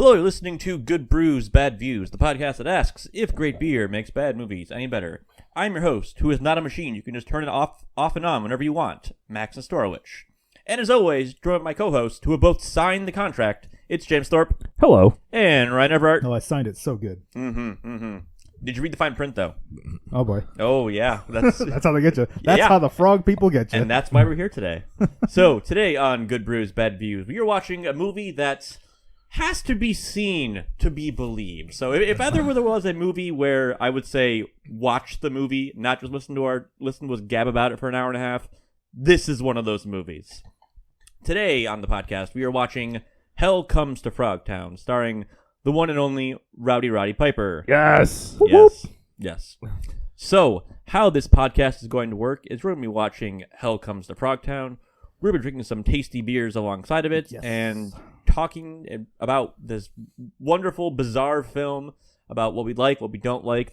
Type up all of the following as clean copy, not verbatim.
Hello, you're listening to Good Brews, Bad Views, the podcast that asks if great beer makes bad movies any better. I'm your host, who is not a machine. You can just turn it off and on whenever you want, Max Nestorowicz. And as always, join my co-hosts, who have both signed the contract. It's James Thorpe. Hello. And Ryan Everett. No, I signed it. So good. Did you read the fine print, though? Oh, boy. Oh, yeah. That's how they get you. That's how the frog people get you. And that's why we're here today. So, today on Good Brews, Bad Views, we are watching a movie that has to be seen to be believed. So, if ever there was a movie where I would say watch the movie, not just listen to us gab about it for an hour and a half, this is one of those movies. Today on the podcast, we are watching Hell Comes to Frogtown, starring the one and only Rowdy Roddy Piper. Yes. Yes. So, how this podcast is going to work is we're going to be watching Hell Comes to Frogtown. We're going to be drinking some tasty beers alongside of it and talking about this wonderful, bizarre film, about what we like, what we don't like,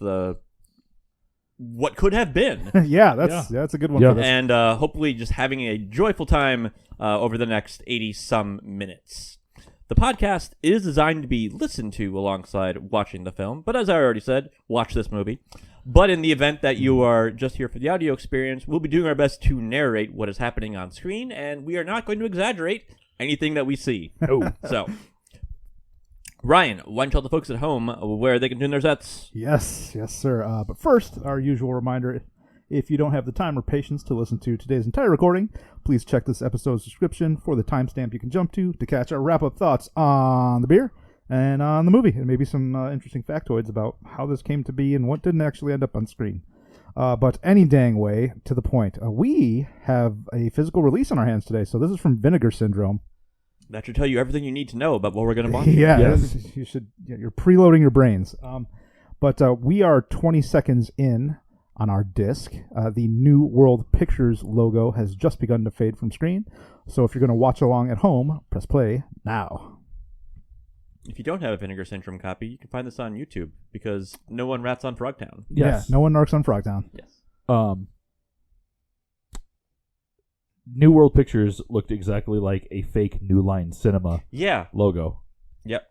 what could have been. That's a good one. Yeah. And hopefully just having a joyful time over the next 80-some minutes. The podcast is designed to be listened to alongside watching the film, but as I already said, watch this movie. But in the event that you are just here for the audio experience, we'll be doing our best to narrate what is happening on screen, and we are not going to exaggerate anything that we see. So, Ryan, why don't you tell the folks at home where they can tune their sets? Yes, sir. But first, our usual reminder, if you don't have the time or patience to listen to today's entire recording, please check this episode's description for the timestamp you can jump to catch our wrap-up thoughts on the beer and on the movie, and maybe some interesting factoids about how this came to be and what didn't actually end up on screen. But any dang way, to the point, we have a physical release on our hands today, so this is from Vinegar Syndrome. That should tell you everything you need to know about what we're going to watch. Yes. You're preloading your brains. But we are 20 seconds in on our disc. The New World Pictures logo has just begun to fade from screen. So if you're going to watch along at home, press play now. If you don't have a Vinegar Syndrome copy, you can find this on YouTube, because no one rats on Frogtown. Yes. Yeah, no one narks on Frogtown. Yes. New World Pictures looked exactly like a fake New Line Cinema logo. Yep.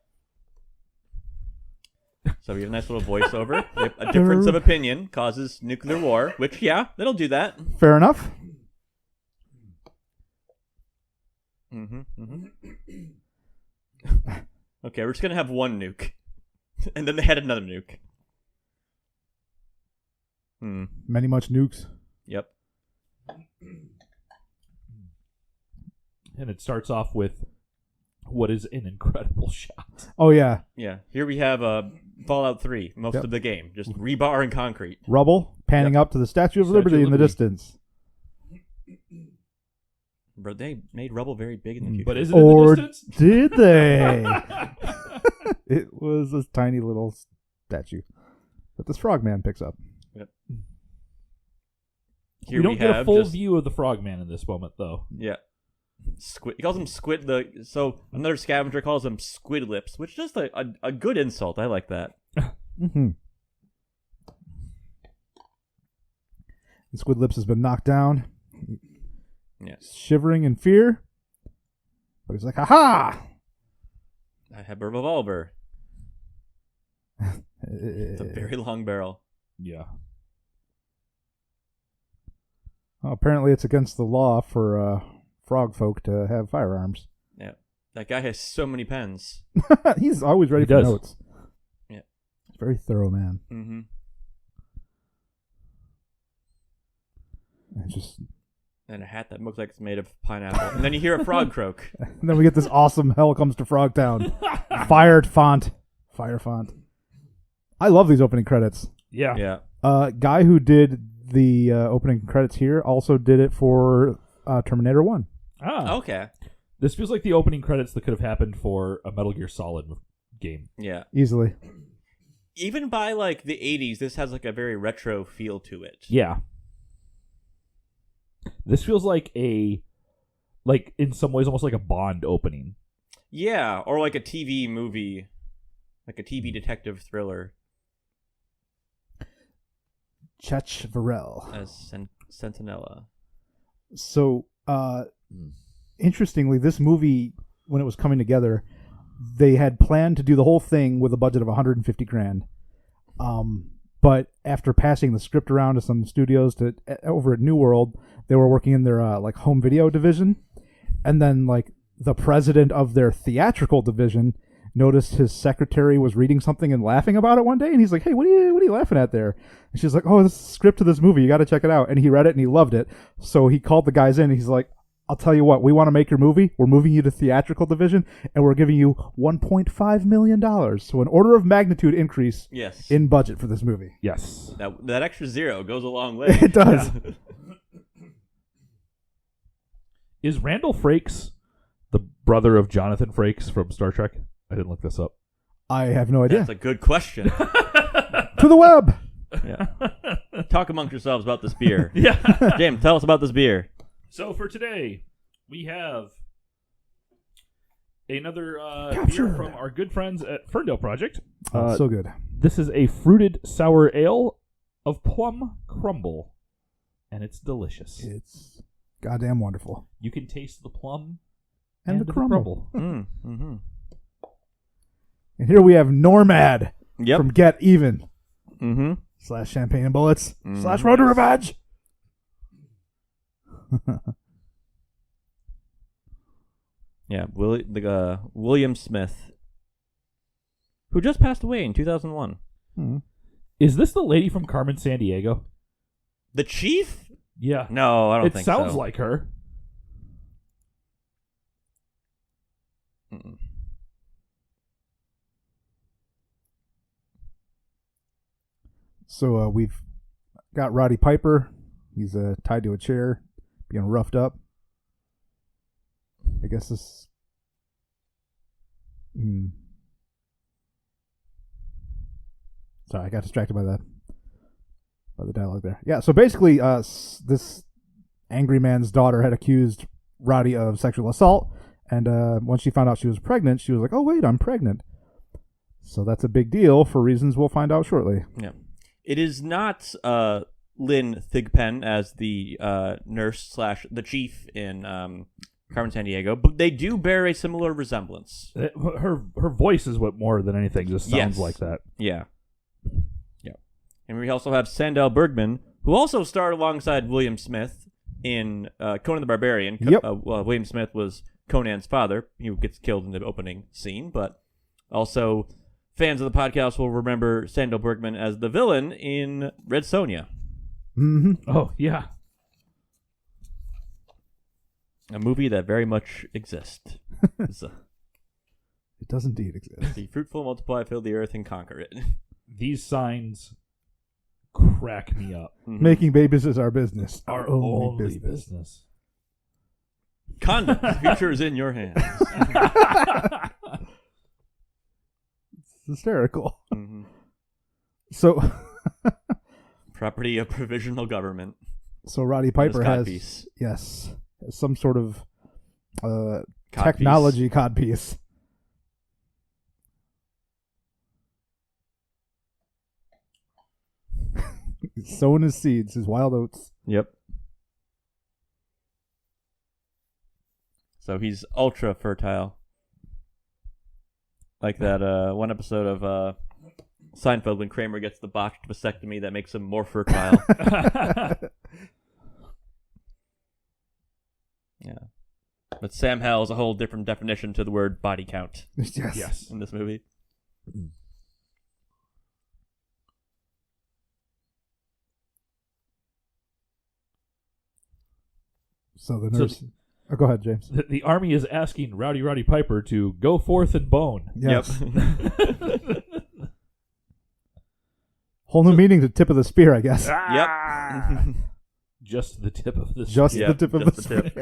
So we have a nice little voiceover. A difference of opinion causes nuclear war, which, that'll do that. Fair enough. Okay, we're just going to have one nuke. And then they had another nuke. Many much nukes. Yep. And it starts off with what is an incredible shot. Oh, yeah. Yeah. Here we have Fallout 3, most of the game. Just rebar and concrete. Rubble, panning up to the Statue of Liberty in the distance. But they made rubble very big in the future. But is it in the distance? Did they? It was a tiny little statue that this frogman picks up. Yep. We don't get a full view of the frogman in this moment, though. Yeah. Squid. He calls him Squid. So another scavenger calls him Squid Lips, which is just a good insult. I like that. And Squid Lips has been knocked down. Yes. Shivering in fear. But he's like, ha-ha! I have a revolver. It's a Eh. very long barrel. Yeah. Well, apparently it's against the law for frog folk to have firearms. Yeah. That guy has so many pens. He's always ready for notes. Yeah. He's a very thorough man. Mm-hmm. And a hat that looks like it's made of pineapple. And then you hear a frog croak. And then we get this awesome Hell Comes to Frogtown. Fire font. I love these opening credits. Yeah. Guy who did the opening credits here also did it for Terminator 1. Okay. This feels like the opening credits that could have happened for a Metal Gear Solid game. Yeah. Easily. Even by the 80s, this has a very retro feel to it. Yeah. This feels like in some ways, almost like a Bond opening. Yeah, or like a TV movie, like a TV detective thriller. Chech Varel. As Sentinella. So, interestingly, this movie, when it was coming together, they had planned to do the whole thing with a budget of 150 grand. But after passing the script around to some studios over at New World, they were working in their like home video division, and then like the president of their theatrical division noticed his secretary was reading something and laughing about it one day, and he's like, "Hey, what are you laughing at there?" And she's like, "Oh, this is the script to this movie. You got to check it out." And he read it and he loved it. So he called the guys in. And he's like, "I'll tell you what. We want to make your movie. We're moving you to theatrical division, and we're giving you $1.5 million. So an order of magnitude increase Yes. in budget for this movie." Yes. That extra zero goes a long way. It does. Yeah. Is Randall Frakes the brother of Jonathan Frakes from Star Trek? I didn't look this up. I have no idea. That's a good question. To the web. Yeah. Talk amongst yourselves about this beer. Yeah. James, tell us about this beer. So for today, we have another Captured. beer from our good friends at Ferndale Project. So good. This is a fruited sour ale of plum crumble, and it's delicious. It's goddamn wonderful. You can taste the plum And the crumble. Mm-hmm. And here we have Normad Yep. from Get Even Mm-hmm. / Champagne and Bullets / Road to Revenge. Yeah, William Smith, who just passed away in 2001. Is this the lady from Carmen Sandiego? The Chief? Yeah. No, I don't It think so. sounds like her. Mm-mm. So we've got Roddy Piper. He's tied to a chair, being roughed up. I guess this... Sorry, I got distracted by the dialogue there. Yeah, so basically, this angry man's daughter had accused Roddy of sexual assault, and once she found out she was pregnant, she was like, "Oh wait, I'm pregnant." So that's a big deal for reasons we'll find out shortly. Yeah. It is not Lynn Thigpen as the nurse / the chief in Carmen Sandiego, but they do bear a similar resemblance. Her voice is what more than anything just sounds like that. Yeah. Yeah. And we also have Sandel Bergman, who also starred alongside William Smith in Conan the Barbarian. Yep. William Smith was Conan's father, who gets killed in the opening scene, but also fans of the podcast will remember Sandel Bergman as the villain in Red Sonja. Mm-hmm. Oh, yeah. A movie that very much exists. It does indeed exist. Be fruitful, multiply, fill the earth, and conquer it. These signs crack me up. Mhm. Making babies is our business. Our only business. Condom. The future is in your hands. It's hysterical. Mhm. So Property of provisional government. So Roddy Piper has Codpiece. yes, some sort of Codpiece. technology codpiece. He's sowing his seeds, his wild oats. Yep. So he's ultra fertile. Like that one episode of Seinfeld when Kramer gets the botched vasectomy that makes him more fertile. Yeah. But Sam Hell is a whole different definition to the word body count Yes. in this movie. So the nurse. Go ahead, James. The army is asking Roddy Piper to go forth and bone. Yes. Yep. Whole new meaning to tip of the spear, I guess. Yep. Just the tip of the Just spear. the tip of just the tip.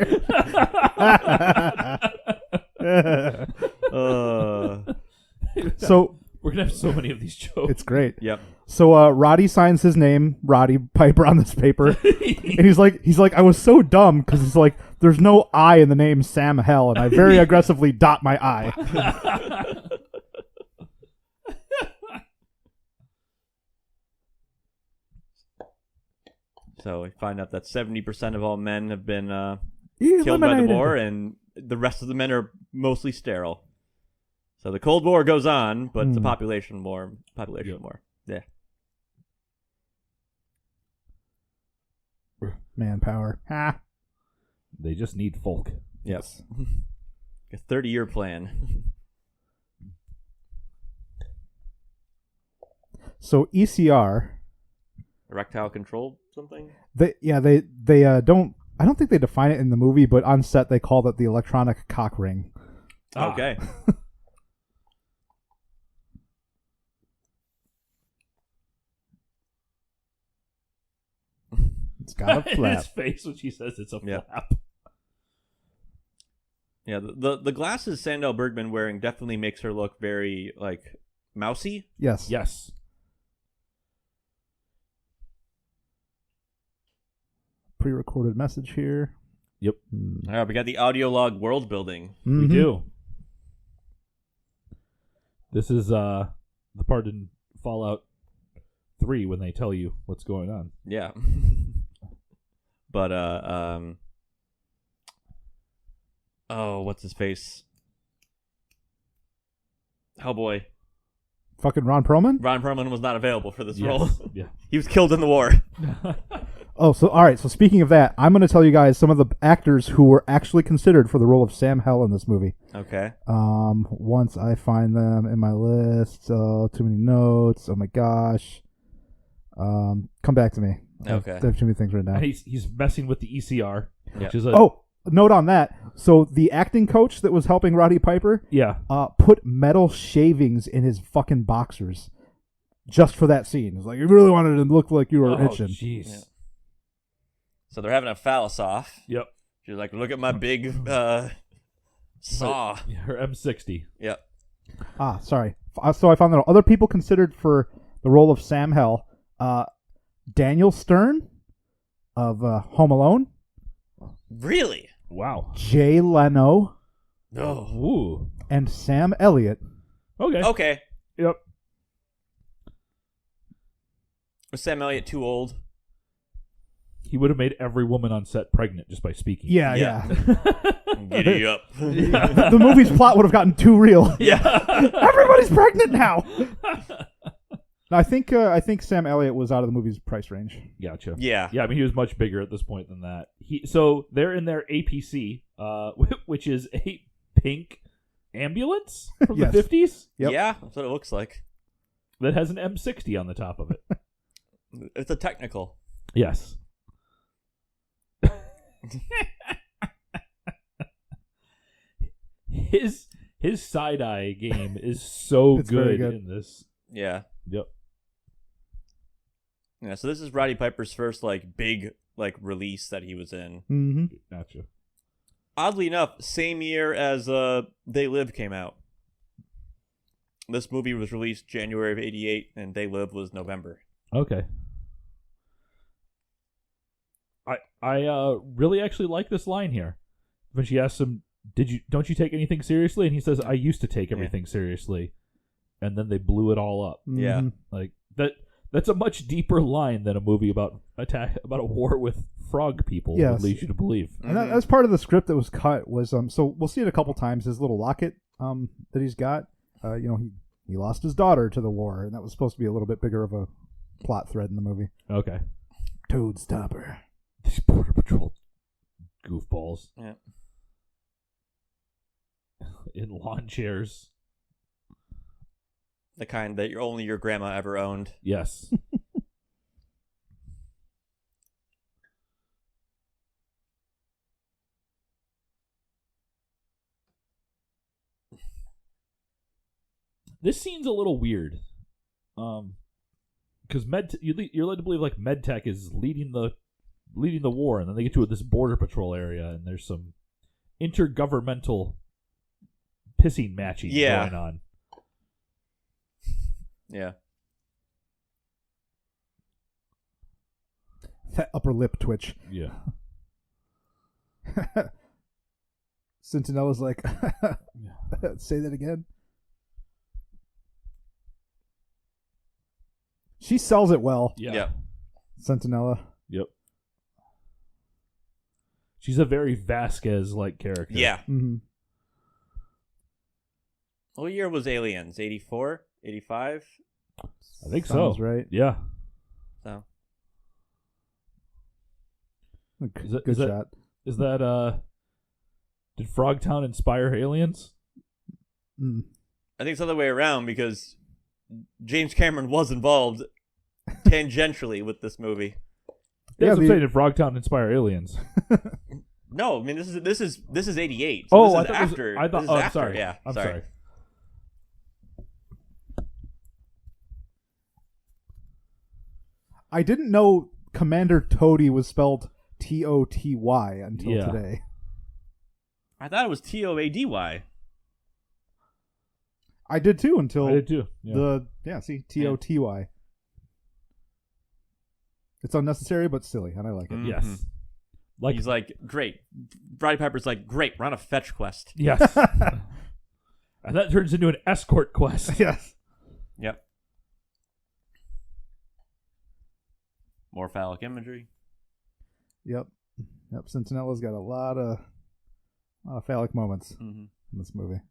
spear. So We're going to have so many of these jokes. it's great. Yep. So Roddy signs his name, Roddy Piper, on this paper, and he's like, I was so dumb because it's like there's no I in the name Sam Hell, and I very aggressively dot my I. So we find out that 70% of all men have been killed by the Eliminated. war, and the rest of the men are mostly sterile. So the Cold War goes on, but the population more. Yeah. Manpower. Ha. They just need folk. Yes. A 30-year plan. So ECR. Erectile control something? They don't. I don't think they define it in the movie, but on set they called it the electronic cock ring. Okay. It's got a flap. His face when she says it's a Yep. flap. Yeah, the glasses Sandahl Bergman wearing definitely makes her look very, like, mousy. Yes. Yes. Pre-recorded message here. Yep. All right, we got the audio log world building. We do. This is the part in Fallout 3 when they tell you what's going on. Yeah. But, oh, what's his face? Hellboy. Fucking Ron Perlman? Ron Perlman was not available for this Yes. role. Yeah. He was killed in the war. Oh, so all right. So speaking of that, I'm going to tell you guys some of the actors who were actually considered for the role of Sam Hell in this movie. Okay. Once I find them in my list, too many notes. Oh my gosh. Come back to me. Okay. I have too many things right now. And he's messing with the ECR, Yeah. which is a Note on that. So the acting coach that was helping Roddy Piper, yeah. put metal shavings in his fucking boxers just for that scene. It's like you really wanted to look like you were itching. Jeez. Yeah. So they're having a phallus off. Yep. She's like, look at my big saw. Her M60. Yep. Sorry. So I found that other people considered for the role of Sam Hell, Daniel Stern of Home Alone, Really? Wow. Jay Leno, No. Ooh. and Sam Elliott. Okay. Okay. Yep. Was Sam Elliott too old? He would have made every woman on set pregnant just by speaking. Yeah. Giddy up. The movie's plot would have gotten too real. Yeah. Everybody's pregnant now. I think Sam Elliott was out of the movie's price range. Gotcha. Yeah. Yeah, I mean, he was much bigger at this point than that. So they're in their APC, which is a pink ambulance from Yes. the 50s Yep. Yeah, that's what it looks like. that has an M60 on the top of it. It's a technical. Yes. His side-eye game is so It's very good good. in this. Yeah. Yep. Yeah, so this is Roddy Piper's first, like, big, like, release that he was in. Mm-hmm. Gotcha. Oddly enough, same year as They Live came out. This movie was released January of 88, and They Live was November. Okay. I really actually like this line here when she asks him, don't you take anything seriously? And he says, I used to take everything seriously. And then they blew it all up. Yeah. Like that's a much deeper line than a movie about a war with frog people Yes. would lead you to believe. And that's part of the script that was cut. Was so we'll see it a couple times. His little locket that he's got. He lost his daughter to the war, and that was supposed to be a little bit bigger of a plot thread in the movie. Okay. Toad Stopper. These Border Patrol goofballs Yeah. in lawn chairs. The kind that only your grandma ever owned. Yes. This scene's a little weird, because you're led to believe like MedTech is leading the war, and then they get to this border patrol area, and there's some intergovernmental pissing matching going on. Yeah. That upper lip twitch. Yeah. Centinella's like, say that again. She sells it well, Yeah. Centinella. Yep. She's a very Vasquez-like character. Yeah. Mm-hmm. What year was Aliens? 84? 85? I think Sounds so. right. Yeah. So Good shot. Is that did Frogtown inspire Aliens? Mm. I think it's the other way around because James Cameron was involved tangentially with this movie. That's what I'm the- saying. Did Frogtown inspire Aliens? No, I mean this is 88. So Oh, this I is thought after. I thought. This is Oh, I'm after, sorry. Yeah, I'm sorry. I didn't know Commander Toady was spelled Toty until Yeah. today. I thought it was Toady. I did too until I did too. Yeah. Toty. It's unnecessary but silly, and I like it. Mhm. Yes. Like He's like, great. Roddy Piper's like, great. We're on a fetch quest. yes. And that turns into an escort quest. Yes. Yep. More phallic imagery. Yep. Centinella's got a lot of phallic moments Mm-hmm. in this movie.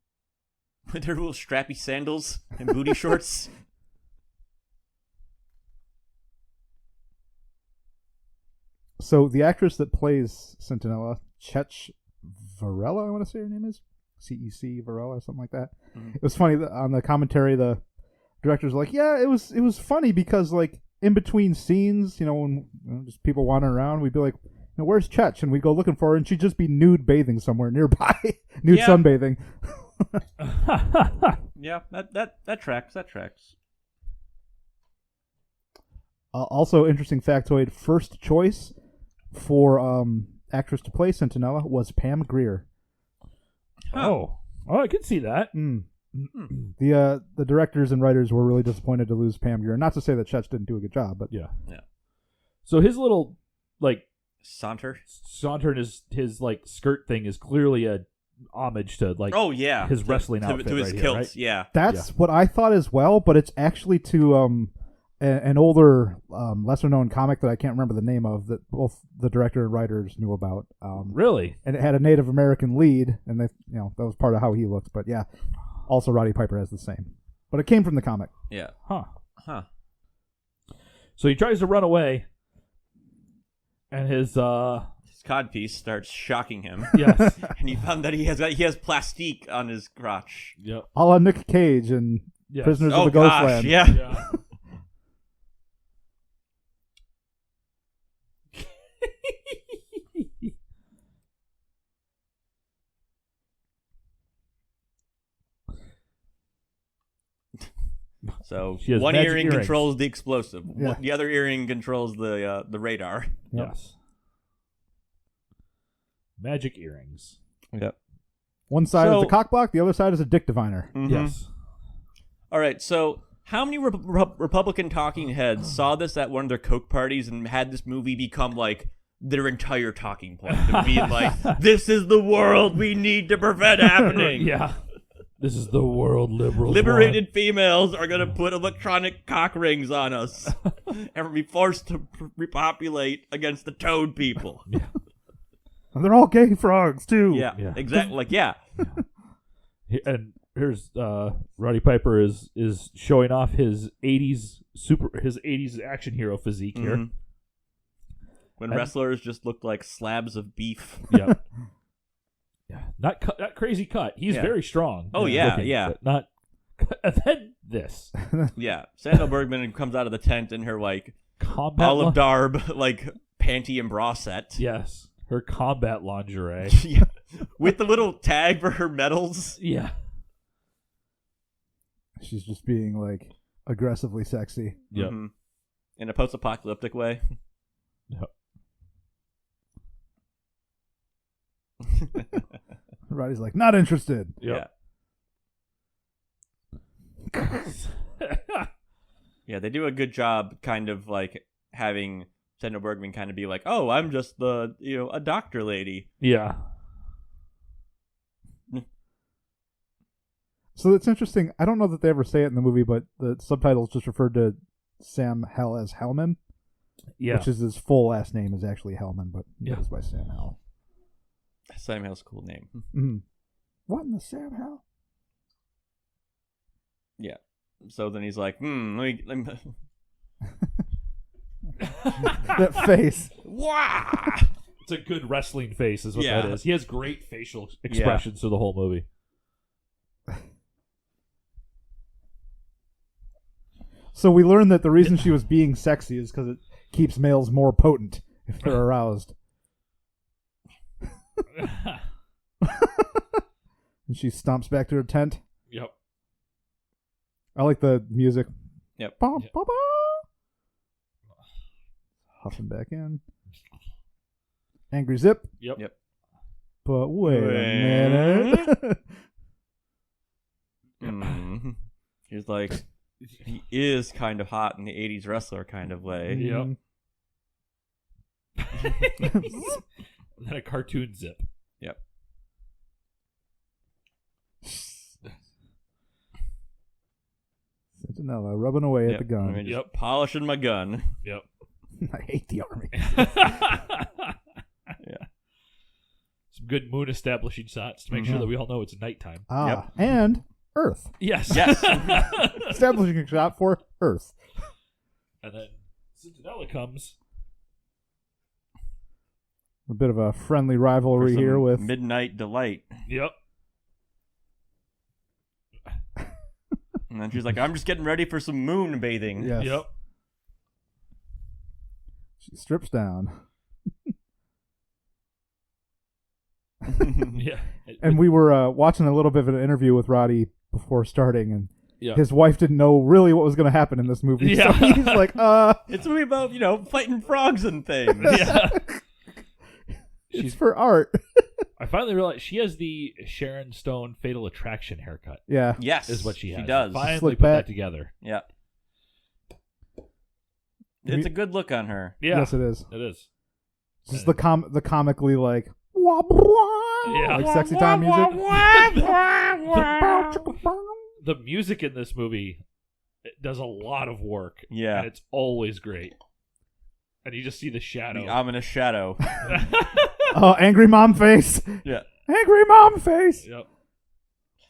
With their little strappy sandals and booty shorts. So the actress that plays Centinella, Chech Varela, I want to say her name is CEC Varela or something like that. Mhm. It was funny that on the commentary, the director's like, "Yeah, it was funny because like in between scenes, when just people wandering around, we'd be like, where's Chech?" And we'd go looking for her, and she'd just be nude bathing somewhere nearby, nude Yeah. sunbathing. Yeah, that tracks. That tracks. Also, interesting factoid: first choice for actress to play Centinella was Pam Grier. Oh, I can see that. The directors and writers were really disappointed to lose Pam Grier. Not to say that Chech didn't do a good job, but Yeah. Yeah. So his little Saunter. saunter in his like skirt thing is clearly a homage to Oh yeah, his wrestling outfit to his right here, kilts. right? Yeah. that's what I thought as well. But it's actually to an older, lesser known comic that I can't remember the name of that both the director and writers knew about. Really? And it had a Native American lead, and they, that was part of how he looked. But yeah, also Roddy Piper has the same. But it came from the comic. Yeah. Huh. So he tries to run away, and his codpiece starts shocking him. yes. And he found that he has plastique on his crotch. Yep. A la Nick Cage and Yes. Prisoners Oh of the gosh, Ghostland. yeah. Yeah. So She has one magic earring earrings. controls the explosive. Yeah. The other earring controls the radar. Yep. Yes. Magic earrings. Yep. One side So- is a cockblock, the other side is a dick diviner. Yes. All right. So how many Republican talking heads saw this at one of their Coke parties and had this movie become like their entire talking point of being like, "This is the world we need to prevent happening." Yeah. This is the world liberals Liberated females are gonna put electronic cock rings on us and be forced to repopulate against the toad people. And they're all gay frogs, too. Yeah, Yeah. exactly. Like, yeah, And here's Roddy Piper is showing off his 80s action hero physique here. Mhm. When wrestlers just looked like slabs of beef. Yeah. Yeah. Not crazy cut. He's Yeah. very strong. Oh, yeah, looking, yeah. but not and then this Yeah, Sandal Bergman comes out of the tent in her like combat olive darb like panty and bra set. Yes. Her combat lingerie. Yeah. With the little tag for her medals. Yeah. She's just being, like, aggressively sexy. Yep. Mhm. In a post-apocalyptic way. Yep. Roddy's like, not interested. Yep. Yeah, they do a good job kind of like having Sandal Bergman kind of be like, "Oh, I'm just a doctor lady." Yeah. So it's interesting. I don't know that they ever say it in the movie, but the subtitles just referred to Sam Hell as Hellman, Yeah. which is his full last name is actually Hellman, but he Yeah. goes by Sam Hell. Sam Hill's a cool name. Mm. What in the Sam Hell? Yeah. So then he's like, let me That face. Wah! It's a good wrestling face, is what Yeah. that is. He has great facial expressions through the whole movie. So we learned that the reason she was being sexy is because it keeps males more potent if they're aroused. And she stomps back to her tent. Yep. I like the music. Yep. Ba, ba, ba. Huffing back in. Angry Zip. Yep. Yep. But wait a minute. He's like, he is kind of hot in the 80s wrestler kind of way. Yep. And then a cartoon zip. Yep. Sentinella rubbing away at the I gun. mean, just polishing my gun. Yep. I hate the army. Yeah. Some good moon establishing shots to make sure that we all know it's nighttime. And Earth. Yes. Yes. Establishing a shot for Earth. And then Sentinella comes. A bit of a friendly rivalry For some here with Midnight Delight. Yep. And then she's like, I'm just getting ready for some moon bathing. Yes. Yep. She strips down. Yeah. And we were watching a little bit of an interview with Roddy before starting, and Yeah. his wife didn't know really what was going to happen in this movie. Yeah. So he's like, It's a movie about, fighting frogs and things. Yeah. it's for art. I finally realized she has the Sharon Stone Fatal Attraction haircut. Yeah. Yes. Is what she has. She does. Finally Slick put back. that together. Yeah. It's a good look on her. Yeah. Yes, it is. It is. Just the comically like, wah, wah, Yeah. like sexy time music. The music in this movie does a lot of work. Yeah. And it's always great. And you just see the shadow. The ominous shadow. Oh, angry mom face. Yeah. Angry mom face. Yep.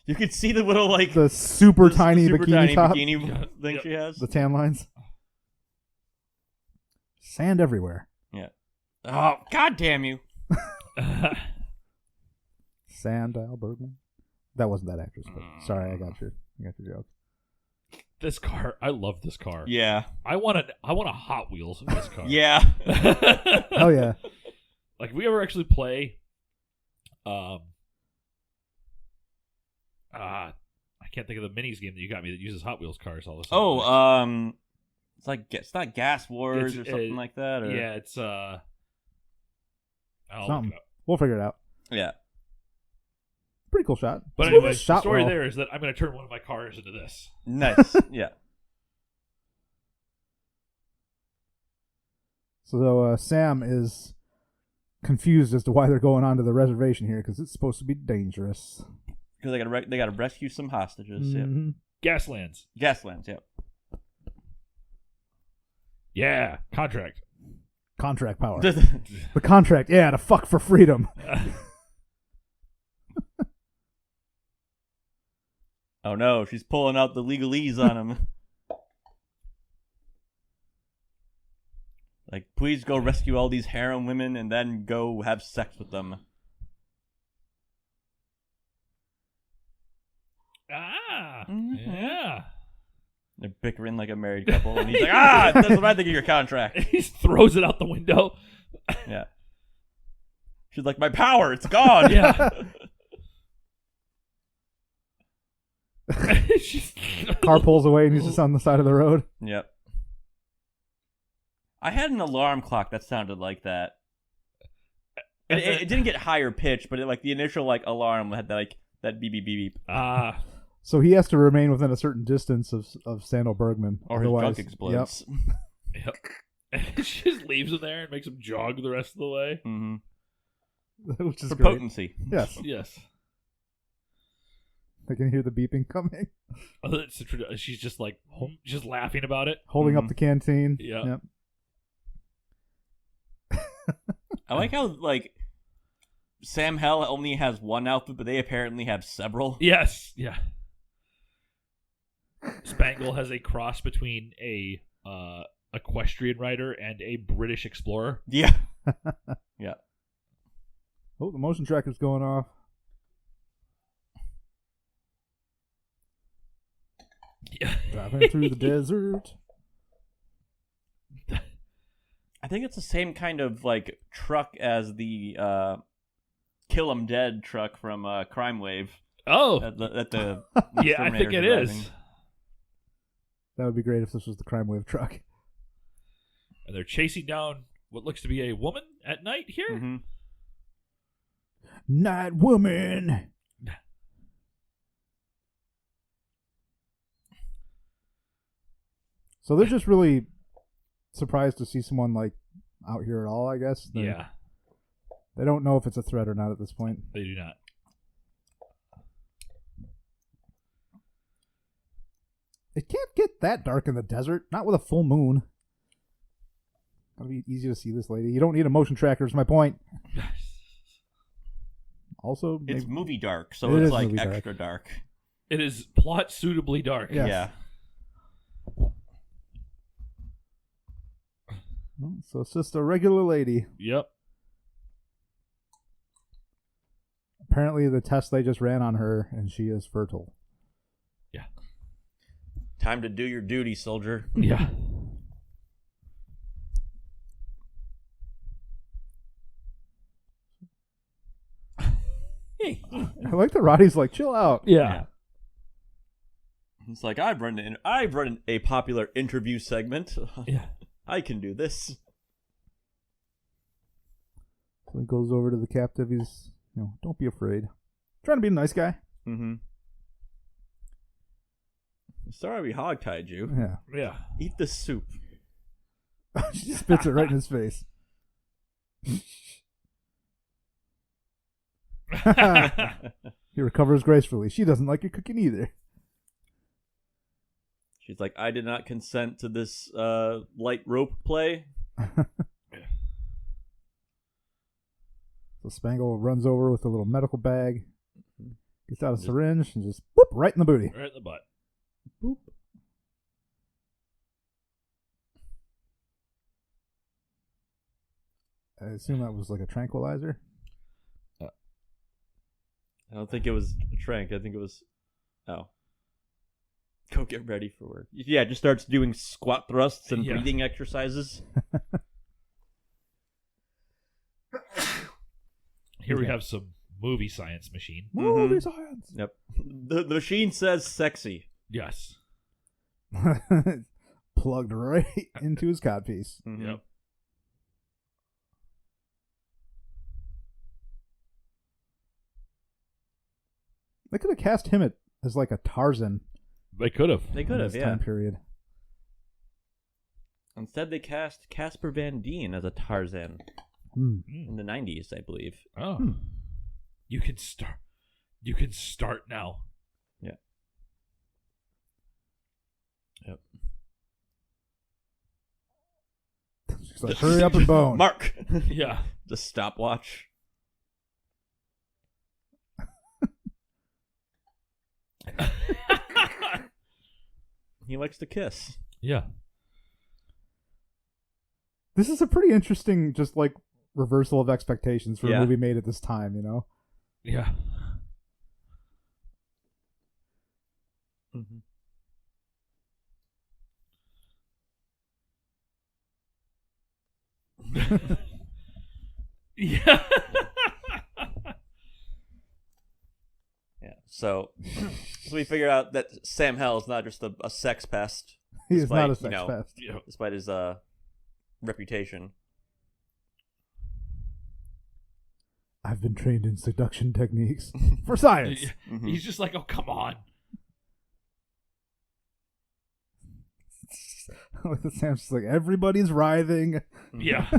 You could see the little, The super the tiny super bikini tiny top. bikini thing Yep. she has. The tan lines. Sand everywhere. Yeah. Oh, God damn you. Sand Al Bergman. That wasn't that actress, but sorry, I got your joke. This car, I love this car. Yeah. I want a Hot Wheels of this car. Yeah. Oh yeah. Like, if we ever actually play, I can't think of the minis game that you got me that uses Hot Wheels cars all the time. Oh, it's not Gas Wars or something like that. Or... Yeah, it's I'll Something. look it up. We'll figure it out. Yeah. Pretty cool shot. But This anyway, movie's the shot story well. there is that I'm going to turn one of my cars into this. Nice. Yeah. So Sam is confused as to why they're going onto the reservation here because it's supposed to be dangerous. Because they gotta rescue some hostages. Yeah. Mhm. Gaslands. Gaslands. Yeah. Yeah, contract. Contract power. The contract, yeah, to fuck for freedom. Oh no, she's pulling out the legalese on him. Like, please go rescue all these harem women and then go have sex with them. Yeah. They're bickering like a married couple, and he's like, that's what I think of your contract. He throws it out the window. Yeah. She's like, my power, it's gone. Yeah. Car pulls away and he's just on the side of the road. Yep. I had an alarm clock that sounded like that. It didn't get higher pitch, but the initial alarm had that beep beep beep beep. So he has to remain within a certain distance of Sandal Bergman. Or his junk explodes. Yep. And she just leaves him there and makes him jog the rest of the way. Mm-hmm. Which is For great. potency. Yes. Yes. I can hear the beeping coming. She's just just laughing about it. Holding up the canteen. Yeah. Yep. I like how Sam Hell only has one outfit, but they apparently have several. Yes. Yeah. Spangle has a cross between a equestrian rider and a British explorer. Yeah. Yeah. Oh, the motion tracker's going off. Yeah. Driving through the desert. I think it's the same kind of like truck as the Kill 'Em Dead truck from Crime Wave. Oh, At the yeah, I think it is. That would be great if this was the Crime Wave truck. And they're chasing down what looks to be a woman at night here. Mm-hmm. Night woman. So they're just really surprised to see someone like out here at all, I guess. Yeah. They don't know if it's a threat or not at this point. They do not. It can't get that dark in the desert, not with a full moon. Gotta be easy to see this lady. You don't need a motion tracker, is my point. Also, It's movie dark, so It it's is like movie dark. extra dark. It is plot suitably dark. Yes. Yeah. So it's just a regular lady. Yep. Apparently the test they just ran on her, and she is fertile. Yeah. Time to do your duty, soldier. Yeah. I like that Roddy's like, chill out. Yeah. It's like I've run a popular interview segment. Yeah. I can do this. So he goes over to the captive. He's, don't be afraid. Trying to be a nice guy. Mm-hmm. Sorry we hogtied you. Yeah. Yeah. Eat the soup. She spits it right in his face. He recovers gracefully. She doesn't like your cooking either. She's like, I did not consent to this light rope play. So Spangle runs over with a little medical bag, gets out a syringe, and just boop, right in the booty. Right in the butt. Boop. I assume that was like a tranquilizer. I don't think it was a trank. I think it was... Oh. Go get ready for work. Yeah, just starts doing squat thrusts and breathing exercises. Here we have some movie science machine. Movie science. Yep. The machine says sexy. Yes. Plugged right into his codpiece. Mm-hmm. Yep. They could have cast him as like a Tarzan. They could have. They could in have, this yeah. time period. Instead, they cast Casper Van Dien as a Tarzan in the 90s, I believe. Oh. You can start. You can start now. Yeah. Yep. She's like, hurry up and bone. Mark! Yeah. The stopwatch. He likes to kiss. Yeah. This is a pretty interesting, just like, reversal of expectations for Yeah. a movie made at this time, Yeah. Mm-hmm. Yeah. Yeah. So we figure out that Sam Hell is not just a sex pest. He is despite, not a sex pest. Yeah. Despite his reputation. I've been trained in seduction techniques for science. Mm-hmm. He's just like, oh, come on. Sam's just like, everybody's writhing. Yeah.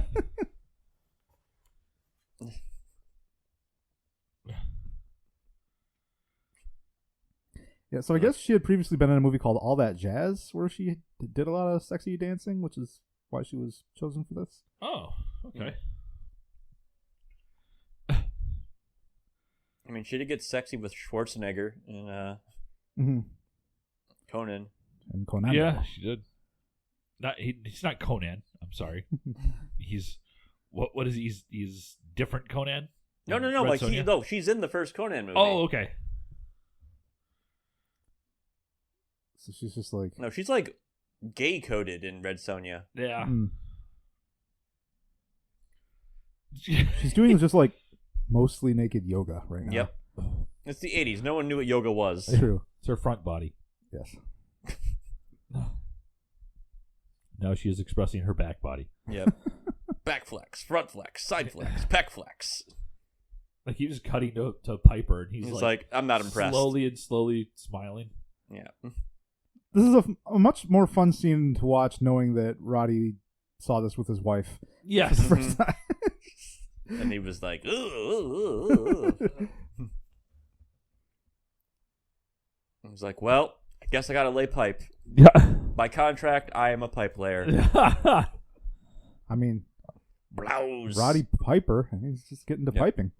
Yeah, so I guess she had previously been in a movie called All That Jazz, where she did a lot of sexy dancing, which is why she was chosen for this. Oh, okay. I mean, she did get sexy with Schwarzenegger in Mm-hmm. Conan. in Conan. Yeah, she did. He's not Conan. I'm sorry. He's what is he? He's different Conan. No. Red Sonja? She's in the first Conan movie. Oh, okay. So she's just like... No, she's like gay coded in Red Sonja. Yeah. She's doing just like mostly naked yoga right now. Yep. It's the 80s. No one knew what yoga was. True. It's her front body. Yes. Now she is expressing her back body. Yep. Back flex, front flex, side flex, pec flex. Like he was cutting to Piper, and he's like, I'm not impressed. Slowly smiling. Yeah. This is a much more fun scene to watch, knowing that Roddy saw this with his wife. Yes. For the first time. And he was like, ooh. I was like, well, I guess I gotta lay pipe. Yeah. By contract, I am a pipe layer. I mean, Blouse. Roddy Piper, and he's just getting to piping.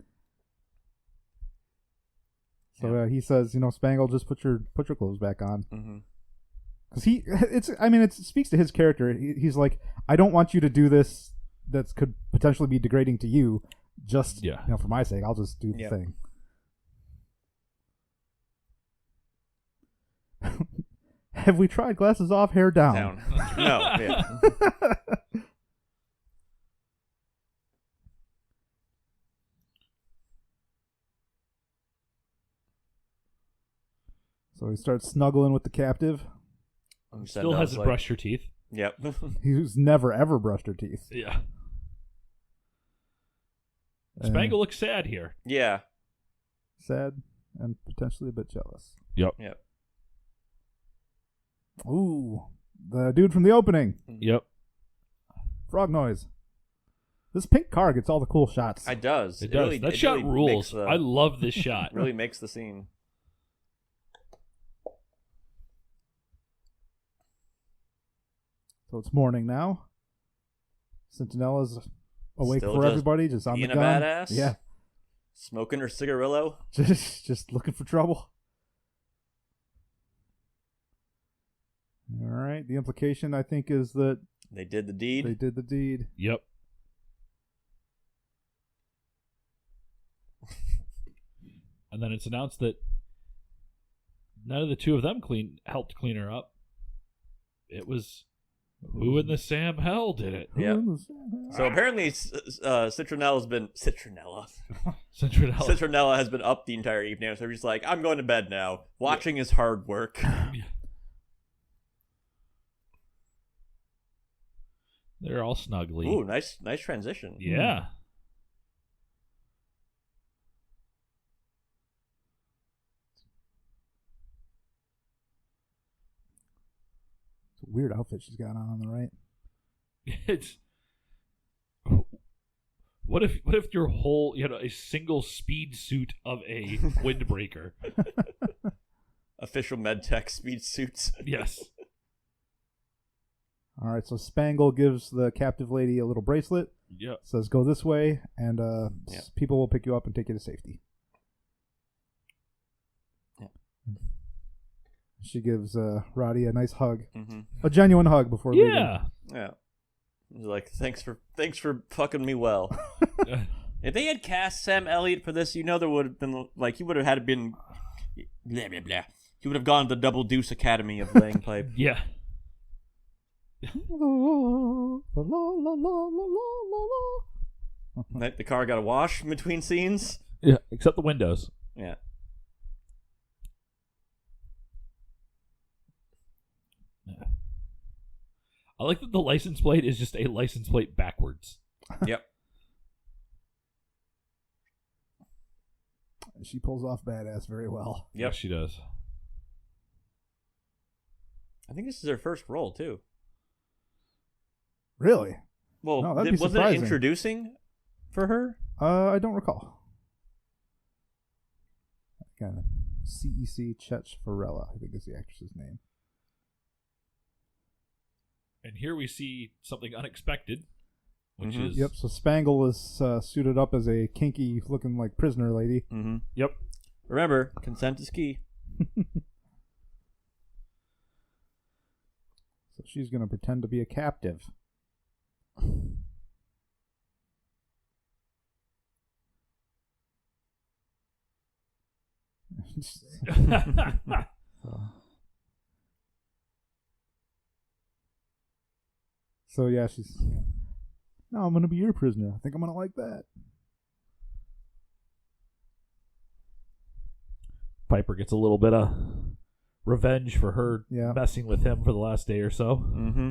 So he says, Spangle, just put your clothes back on. Because it speaks to his character. He's like, I don't want you to do this that could potentially be degrading to you. Just for my sake, I'll just do the thing. Have we tried glasses off, hair down? No, yeah. So he starts snuggling with the captive. Still hasn't brushed her teeth. Yep. Who's never, ever brushed her teeth. Yeah. Spangle looks sad here. Yeah. Sad and potentially a bit jealous. Yep. Ooh. The dude from the opening. Yep. Frog noise. This pink car gets all the cool shots. It does. It does. That shot really rules. I love this shot. Really makes the scene. So it's morning now. Centinella's awake Still for just everybody, just on the being gun. a badass? Yeah. Smoking her cigarillo. Just looking for trouble. All right. The implication, I think, is that they did the deed. Yep. And then it's announced that none of the two of them helped clean her up. It was who in the Sam Hell did it? Yep. So apparently, Citronella has been up the entire evening. So he's like, I'm going to bed now. Watching is hard work. They're all snuggly. Ooh, nice transition. Yeah. It's a weird outfit she's got on the right. It's what if your whole a single speed suit of a windbreaker. Official medtech speed suits. Yes. All right, so Spangle gives the captive lady a little bracelet. Yep. Says go this way, and people will pick you up and take you to safety. Yep. She gives Roddy a nice hug, Mm-hmm. a genuine hug before leaving. Yeah. He's like, thanks for fucking me well. If they had cast Sam Elliott for this, there would have been like he would have had to been blah blah blah. He would have gone to the Double Deuce Academy of laying pipe. Yeah. The car got a wash in between scenes. Yeah, except the windows. Yeah. I like that the license plate is just a license plate backwards. Yep. She pulls off badass very well. Yep, she does. I think this is her first role too. Really? Well, no, that'd be wasn't surprising. it introducing for her? I don't recall. Again, CEC Chech Varela, I think is the actress's name. And here we see something unexpected, which is... Yep, so Spangle is suited up as a kinky looking like prisoner lady. Mm-hmm. Yep. Remember, consent is key. So she's going to pretend to be a captive. So yeah, she's. No, I'm going to be your prisoner. I think I'm going to like that. Piper gets a little bit of revenge for her messing with him for the last day or so. Mm-hmm.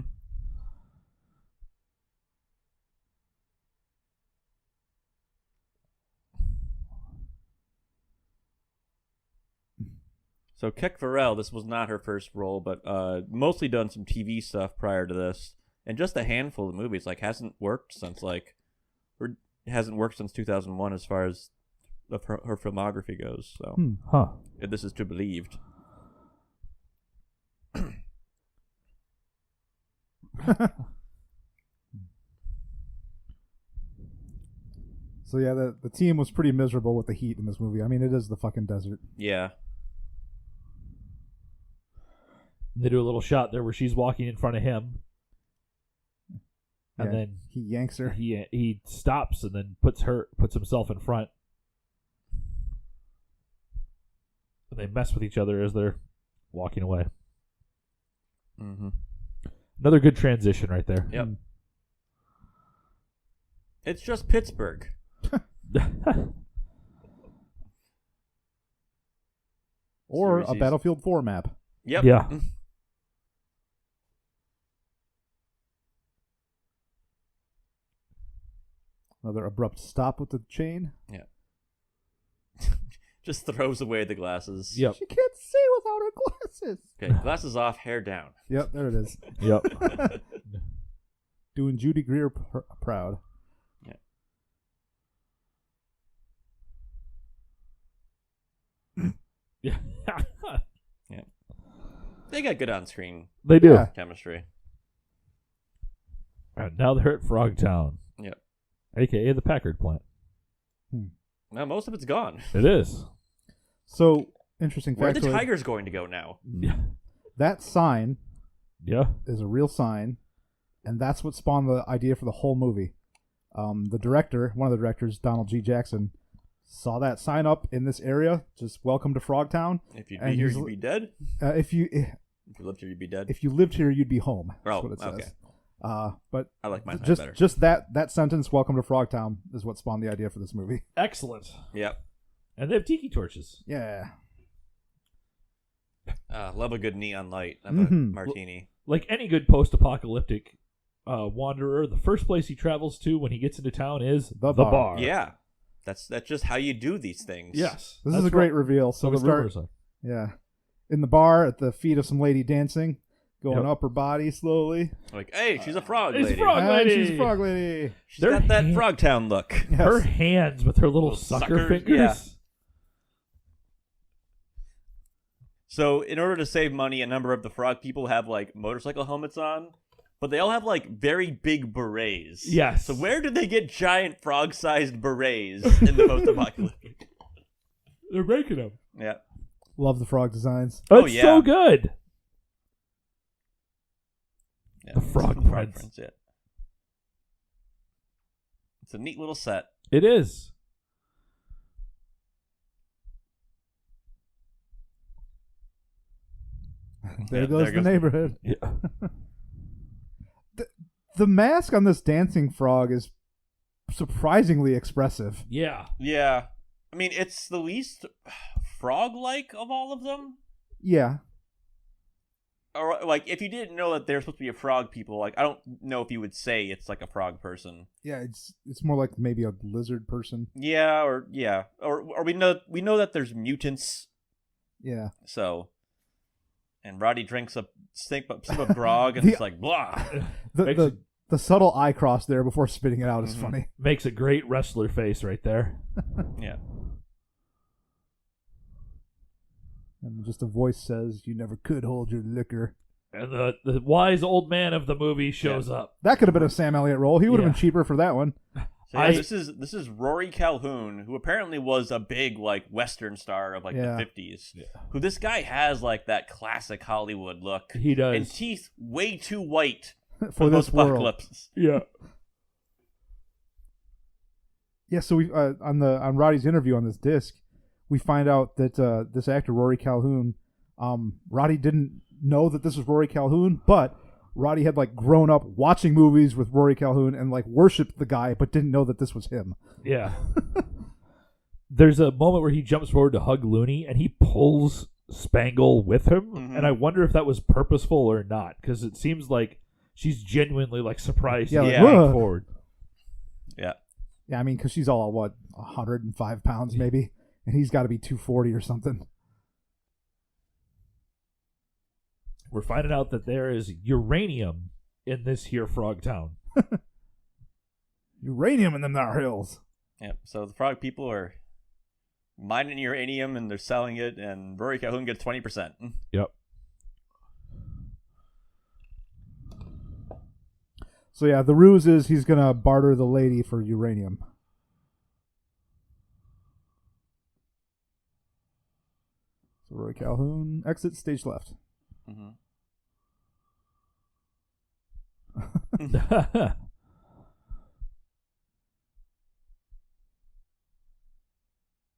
So Keck Farrell, this was not her first role, but mostly done some TV stuff prior to this, and just a handful of movies. Like hasn't worked since 2001 as far as her filmography goes. So, if this is to be believed. So yeah, the team was pretty miserable with the heat in this movie. I mean, it is the fucking desert. Yeah. They do a little shot there where she's walking in front of him, and then he yanks her. He stops and then puts himself in front, and they mess with each other as they're walking away. Mm-hmm. Another good transition right there. Yep. It's just Pittsburgh. Or a Battlefield 4 map. Yep. Yeah. Another abrupt stop with the chain. Yeah. Just throws away the glasses. Yep. She can't see without her glasses. Okay, glasses off, hair down. Yep, there it is. Yep. Doing Judy Greer proud. Yeah. Yeah. They got good on-screen They do. Yeah. chemistry. And now they're at Frogtown. Yep. AKA the Packard plant. Now most of it's gone. It is. So, interesting Where are fact. the tigers going to go now? Yeah. That sign Yeah. is a real sign, and that's what spawned the idea for the whole movie. The director, one of the directors, Donald G. Jackson, saw that sign up in this area, just welcome to Frogtown. If you'd be here, you'd be dead? If you lived here, you'd be dead? If you lived here, you'd be home. That's Oh, what it says. okay. But I like mine just better. Just that sentence, welcome to Frogtown, is what spawned the idea for this movie. Excellent. Yep. And they have tiki torches. Yeah. Love a good neon light. Have Mm-hmm. a martini. Like any good post-apocalyptic wanderer, the first place he travels to when he gets into town is The bar. Yeah. That's just how you do these things. Yes. This is a great reveal. So we the start, rumors are. yeah, in the bar at the feet of some lady dancing, going up her body slowly. Like, hey, she's a frog It's lady. frog lady. She's a frog lady. She's got that Frogtown look. Yes. Her hands with her little sucker suckers, fingers. yeah. So, in order to save money, a number of the frog people have, like, motorcycle helmets on, but they all have, like, very big berets. Yes. So where did they get giant frog-sized berets in the post-apocalyptic? They're making them. Yeah. Love the frog designs. Oh, it's yeah. so good. Yeah. The frog prints. Yeah. It's a neat little set. It is. There goes the neighborhood. Yeah. The mask on this dancing frog is surprisingly expressive. Yeah. Yeah. I mean, it's the least frog-like of all of them. Yeah. Or, like, if you didn't know that they're supposed to be a frog people, like, I don't know if you would say it's like a frog person. Yeah, it's more like maybe a lizard person. Yeah, or we know that there's mutants. Yeah. So, and Roddy drinks a sip of grog, and it's like blah. The subtle eye cross there before spitting it out is funny. Makes a great wrestler face right there. Yeah. And just a voice says, "You never could hold your liquor." And the wise old man of the movie shows up. That could have been a Sam Elliott role. He would have been cheaper for that one. So yeah, this is Rory Calhoun, who apparently was a big like Western star of like the 50s. Yeah. Who this guy has like that classic Hollywood look. He does. And teeth way too white for this post-apocalypse. Yeah. Yeah, so we on Roddy's interview on this disc, we find out that this actor Rory Calhoun, Roddy didn't know that this was Rory Calhoun, but Roddy had like grown up watching movies with Rory Calhoun and like worshipped the guy, but didn't know that this was him. Yeah. There's a moment where he jumps forward to hug Looney, and he pulls Spangle with him, and I wonder if that was purposeful or not, because it seems like she's genuinely like surprised to be forward. Yeah. Yeah, I mean, because she's all, 105 pounds maybe, and he's got to be 240 or something. We're finding out that there is uranium in this here Frogtown. Uranium in them there hills. Yep, so the frog people are mining uranium, and they're selling it, and Rory Calhoun gets 20%. Yep. So yeah, the ruse is he's going to barter the lady for uranium. So Roy Calhoun exits stage left. Mm-hmm.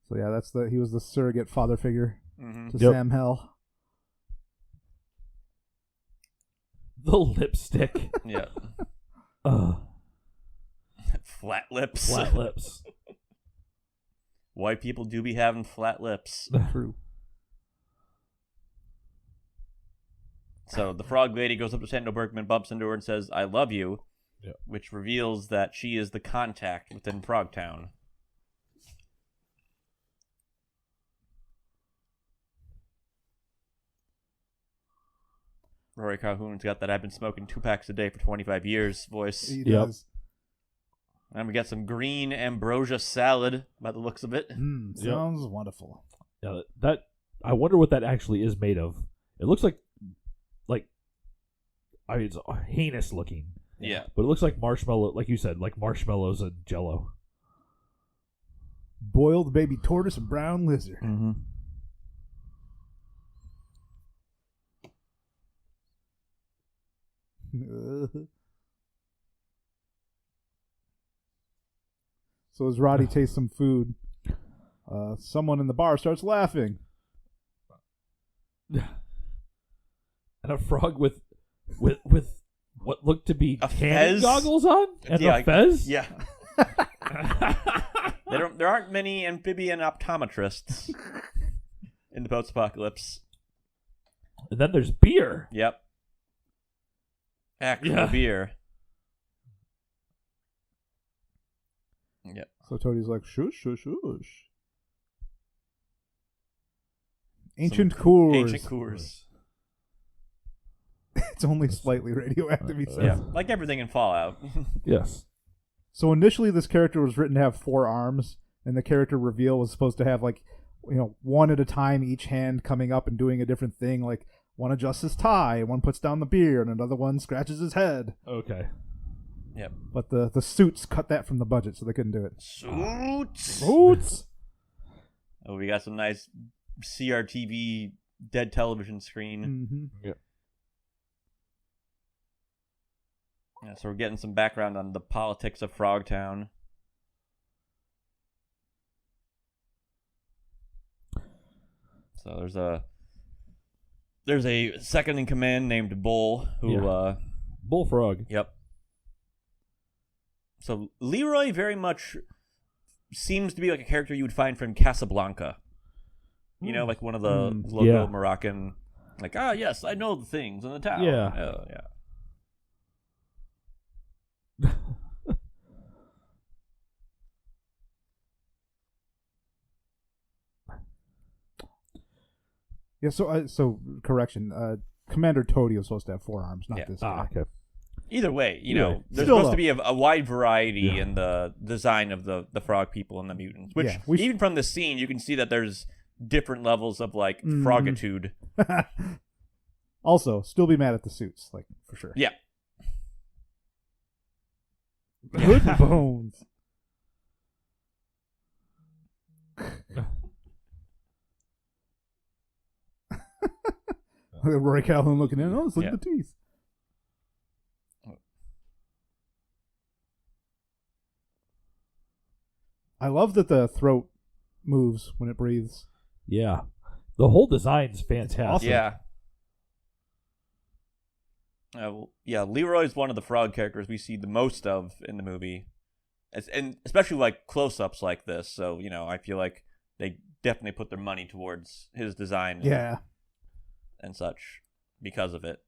So yeah, he was the surrogate father figure to Yep. Sam Hell. The lipstick. Yeah. Flat lips. Flat lips. White people do be having flat lips. True. So the frog lady goes up to Santo Bergman, bumps into her, and says, "I love you," which reveals that she is the contact within Frogtown. Rory Calhoun's got that "I've been smoking 2 packs a day for 25 years" voice. He does. And we got some green ambrosia salad by the looks of it. Sounds wonderful. Yeah, that I wonder what that actually is made of. It looks like I mean, it's heinous looking. Yeah. But it looks like marshmallow, like you said, like marshmallows and Jell-O. Boiled baby tortoise and brown lizard. Mm-hmm. So as Roddy tastes some food, someone in the bar starts laughing. And a frog with what looked to be a tanning fez? goggles on and a fez. Yeah. There aren't many amphibian optometrists in the post-apocalypse. And then there's beer. Yep. Actual beer. Yep. So Toadie's like, shush, shush, shush. Ancient Coors. It's only slightly radioactive, he says. Yeah, like everything in Fallout. Yes. So initially this character was written to have 4 arms, and the character reveal was supposed to have one at a time, each hand coming up and doing a different thing. Like one adjusts his tie, one puts down the beer, and another one scratches his head. Okay. Yep. But the suits cut that from the budget, so they couldn't do it. Suits! Oh, we got some nice CRTV dead television screen. Mm-hmm. Yeah. Yeah, so we're getting some background on the politics of Frogtown. So there's a second in command named Bull who Bullfrog. Yep. So Leroy very much seems to be like a character you would find from Casablanca. You know, like one of the local Moroccan, like, yes, I know the things in the town. Yeah. Oh, yeah. Yeah, so correction. Commander Toadie was supposed to have 4 arms, not this guy. Okay. Either way, there's Still supposed to be a wide variety in the design of the frog people and the mutants. Which, even from this scene, you can see that there's different levels of, like, frogitude. Also, still be mad at the suits, like, for sure. Yeah. Good bones. Rory Calhoun looking in. Oh, look Yeah. at the teeth. I love that the throat moves when it breathes. Yeah. The whole design's fantastic. awesome. Yeah. Leroy's one of the frog characters we see the most of in the movie, and especially like close-ups like this. So I feel like they definitely put their money towards his design. Yeah. And such because of it.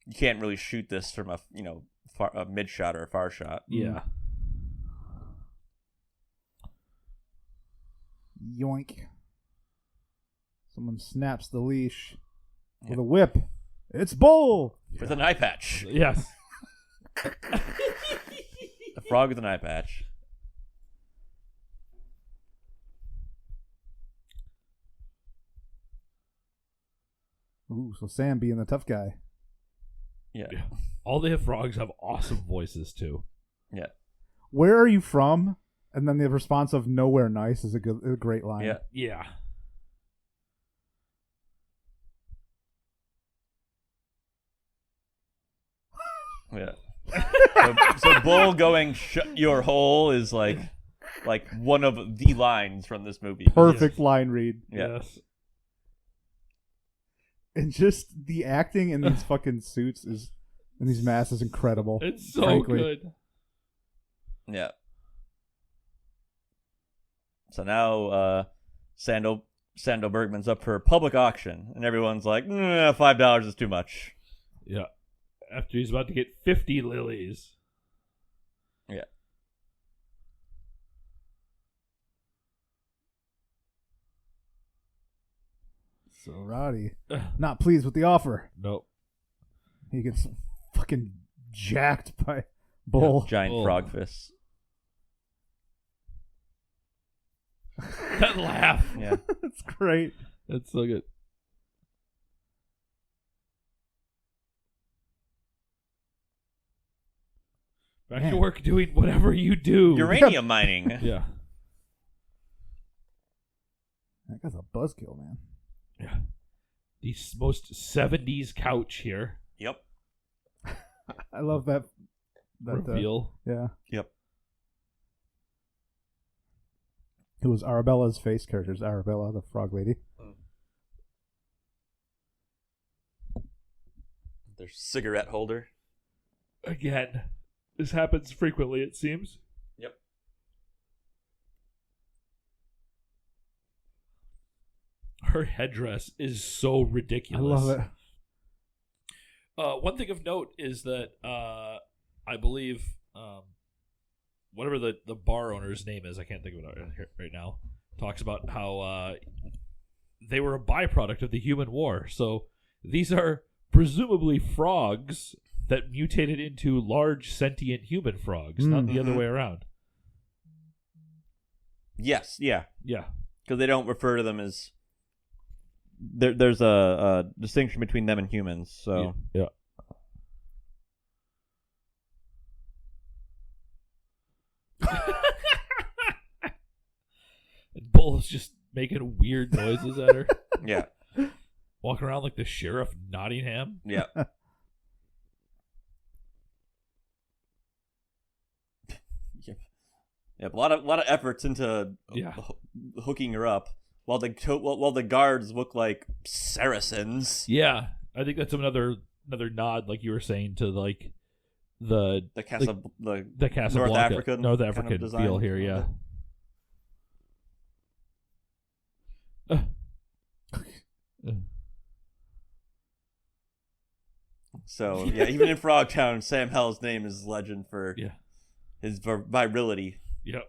You can't really shoot this from a mid shot or a far shot. Yeah. Yoink. Someone snaps the leash with a whip. It's Bull! With an eye patch. Yes. A frog with an eye patch. Ooh, so Sam being the tough guy. Yeah. All the frogs have awesome voices, too. Yeah. Where are you from? And then the response of nowhere nice is a great line. Yeah. Yeah. Yeah. So Bull going shut your hole is like one of the lines from this movie. Perfect line read. Yeah. Yes. And just the acting in these fucking suits and these masks is incredible. It's so frankly. good. Yeah. So now Sando Bergman's up for public auction, and everyone's like, $5 is too much. Yeah. After he's about to get 50 lilies. Yeah. So Roddy, not pleased with the offer. Nope. He gets fucking jacked by Bull. Giant frog fists. That laugh. Yeah. That's great. That's so good. Back to work doing whatever you do. Uranium mining. Yeah. That guy's a buzzkill, man. Yeah. The most 70s couch here. Yep. I love that Reveal. yeah. Yep. It was Arabella's face characters. Arabella, the frog lady. Their cigarette holder. Again. This happens frequently, it seems. Yep. Her headdress is so ridiculous. I love it. One thing of note is that I believe whatever the bar owner's name is, I can't think of it right now, talks about how they were a byproduct of the human war. So these are presumably frogs that mutated into large sentient human frogs, not the other way around. Yes, yeah. Yeah. Because they don't refer to them as... There's a distinction between them and humans, so... Yeah. And Bull's just making weird noises at her. Yeah. Walking around like the sheriff of Nottingham. Yeah. Yeah, a lot of efforts into hooking her up, while the guards look like Saracens. Yeah, I think that's another nod, like you were saying, to like the Casablanca, North African kind of feel here. Yeah. So yeah, even in Frogtown, Sam Hell's name is legend for his virility. Yep.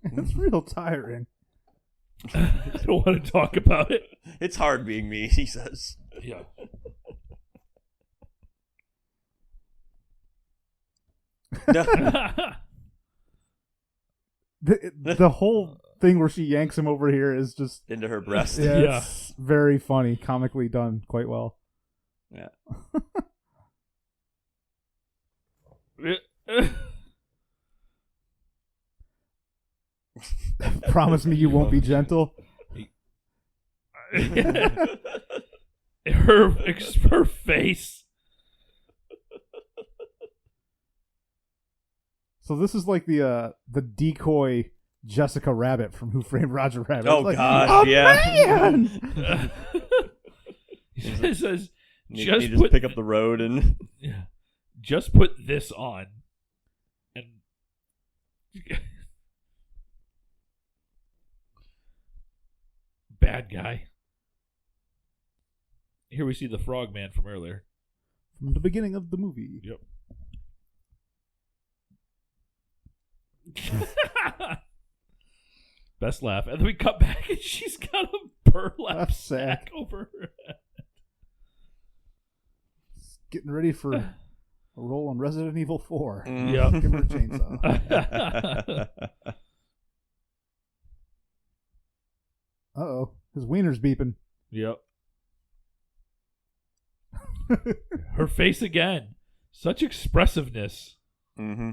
It's real tiring. I don't want to talk about it. It's hard being me, he says. Yeah. The whole thing where she yanks him over here is just into her breast. Yeah, it's very funny, comically done quite well. Yeah. Promise me you won't be gentle. her face. So this is like the decoy Jessica Rabbit from Who Framed Roger Rabbit. Oh, It's like, gosh, man! It says, you just pick up the road and... Just put this on. And... Bad guy. Here we see the Frogman from earlier. From the beginning of the movie. Yep. Best laugh. And then we cut back and she's got a burlap sack over her head. Getting ready for a role on Resident Evil 4. Yep. Give her a chainsaw. Uh-oh. His wiener's beeping. Yep. Her face again. Such expressiveness. Mm-hmm.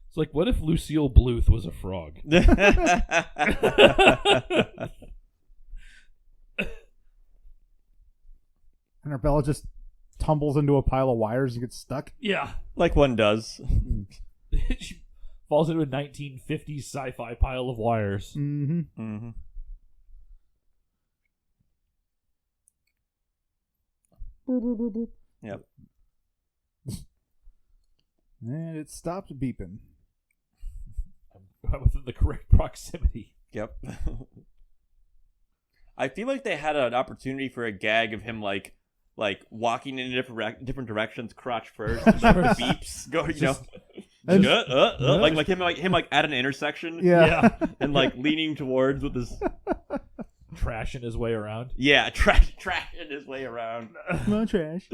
It's like, what if Lucille Bluth was a frog? And Arbella just tumbles into a pile of wires and gets stuck. Yeah. Like one does. She falls into a 1950s sci-fi pile of wires. Mm-hmm. Mm-hmm. Yep. And it stopped beeping. I'm within the correct proximity. Yep. I feel like they had an opportunity for a gag of him like walking in different directions, crotch first, and then beeps, go, like him at an intersection, Yeah. and like leaning towards with his Trashing his way around. yeah, trashing his way around. No trash.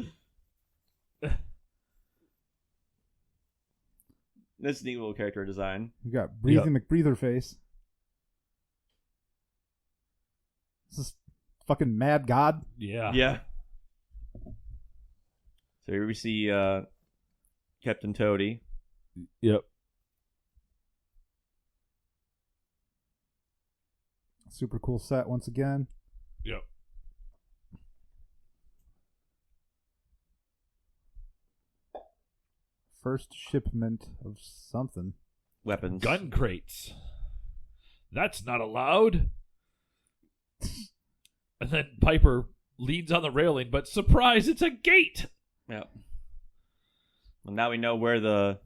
This is neat little character design. You got Breathing McBreather face. This is fucking Mad God. Yeah. Yeah. So here we see Captain Toady. Yep. Super cool set once again. Yep. First shipment of something. Weapons. Gun crates. That's not allowed. And then Piper leans on the railing, but surprise, it's a gate. Yep. Well, now we know where the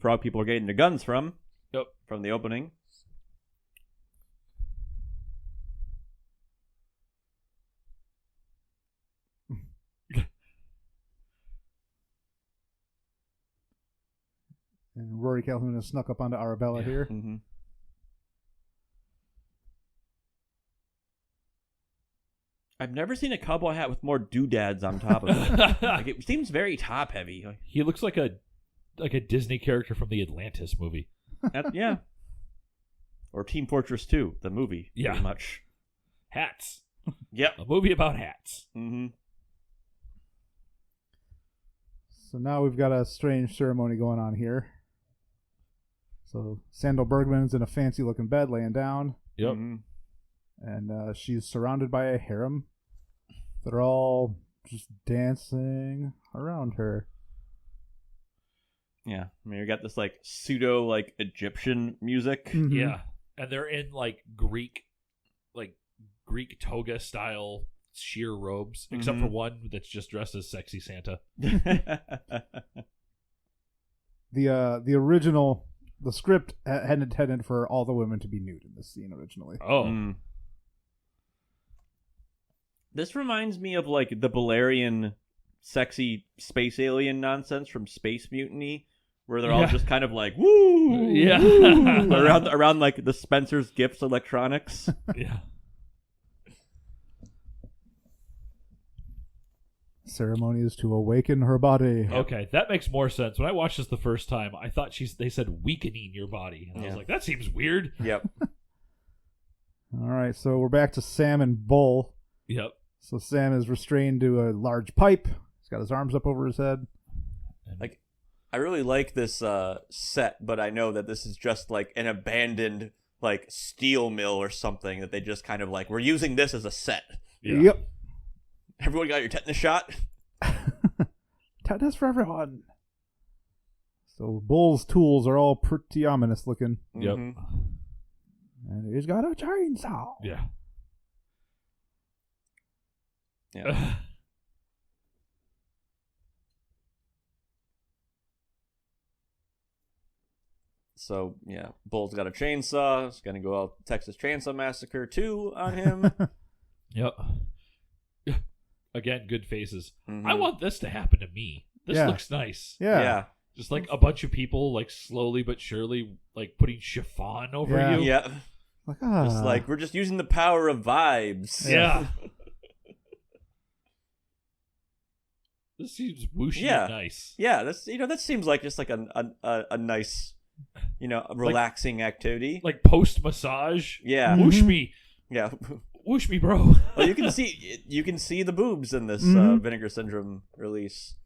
frog people are getting their guns from. Yep. From the opening. And Rory Calhoun has snuck up onto Arabella here. Mm-hmm. I've never seen a cowboy hat with more doodads on top of it. Like, it seems very top heavy. He looks like a Disney character from the Atlantis movie. Yeah. Or Team Fortress 2, the movie. Yeah. Pretty much. Hats. Yep. A movie about hats. Mm-hmm. So now we've got a strange ceremony going on here. So Sandal Bergman's in a fancy looking bed laying down. Yep. Mm-hmm. And she's surrounded by a harem that are all just dancing around her. Yeah. I mean, you got this, like, pseudo, like, Egyptian music. Mhm. Yeah. And they're in like Greek toga style sheer robes, except for one that's just dressed as sexy Santa. The original, the script had intended for all the women to be nude in this scene originally. Oh. Mm. This reminds me of, like, the Balerian sexy space alien nonsense from Space Mutiny, where they're all just kind of like, woo! Yeah. Woo! around like, the Spencer's Gifts electronics. Yeah. Ceremony is to awaken her body. Okay, that makes more sense. When I watched this the first time, I thought they said weakening your body. And I was like, that seems weird. Yep. All right, so we're back to Sam and Bull. Yep. So Sam is restrained to a large pipe. He's got his arms up over his head. Like, I really like this set, but I know that this is just like an abandoned like steel mill or something that they just kind of like, we're using this as a set. Yeah. Yep. Everyone got your tetanus shot? Tetanus for everyone. So Bull's tools are all pretty ominous looking. Yep. Mhm. And he's got a chainsaw. Yeah. Yeah. So, yeah, Bull's got a chainsaw. He's going to go out Texas Chainsaw Massacre 2 on him. Yep. Again, good faces. Mhm. I want this to happen to me. This Yeah. looks nice. Yeah. Just like a bunch of people, like slowly but surely, like putting chiffon over Yeah. you. Yeah. Like, Just like, we're just using the power of vibes. Yeah. This seems whooshy Yeah. and nice. Yeah, that's that seems like just like a nice, relaxing activity. Like post massage. Yeah. Whoosh Mhm. me. Yeah. Whoosh me, bro. Well, you can see the boobs in this Mhm. Vinegar Syndrome release.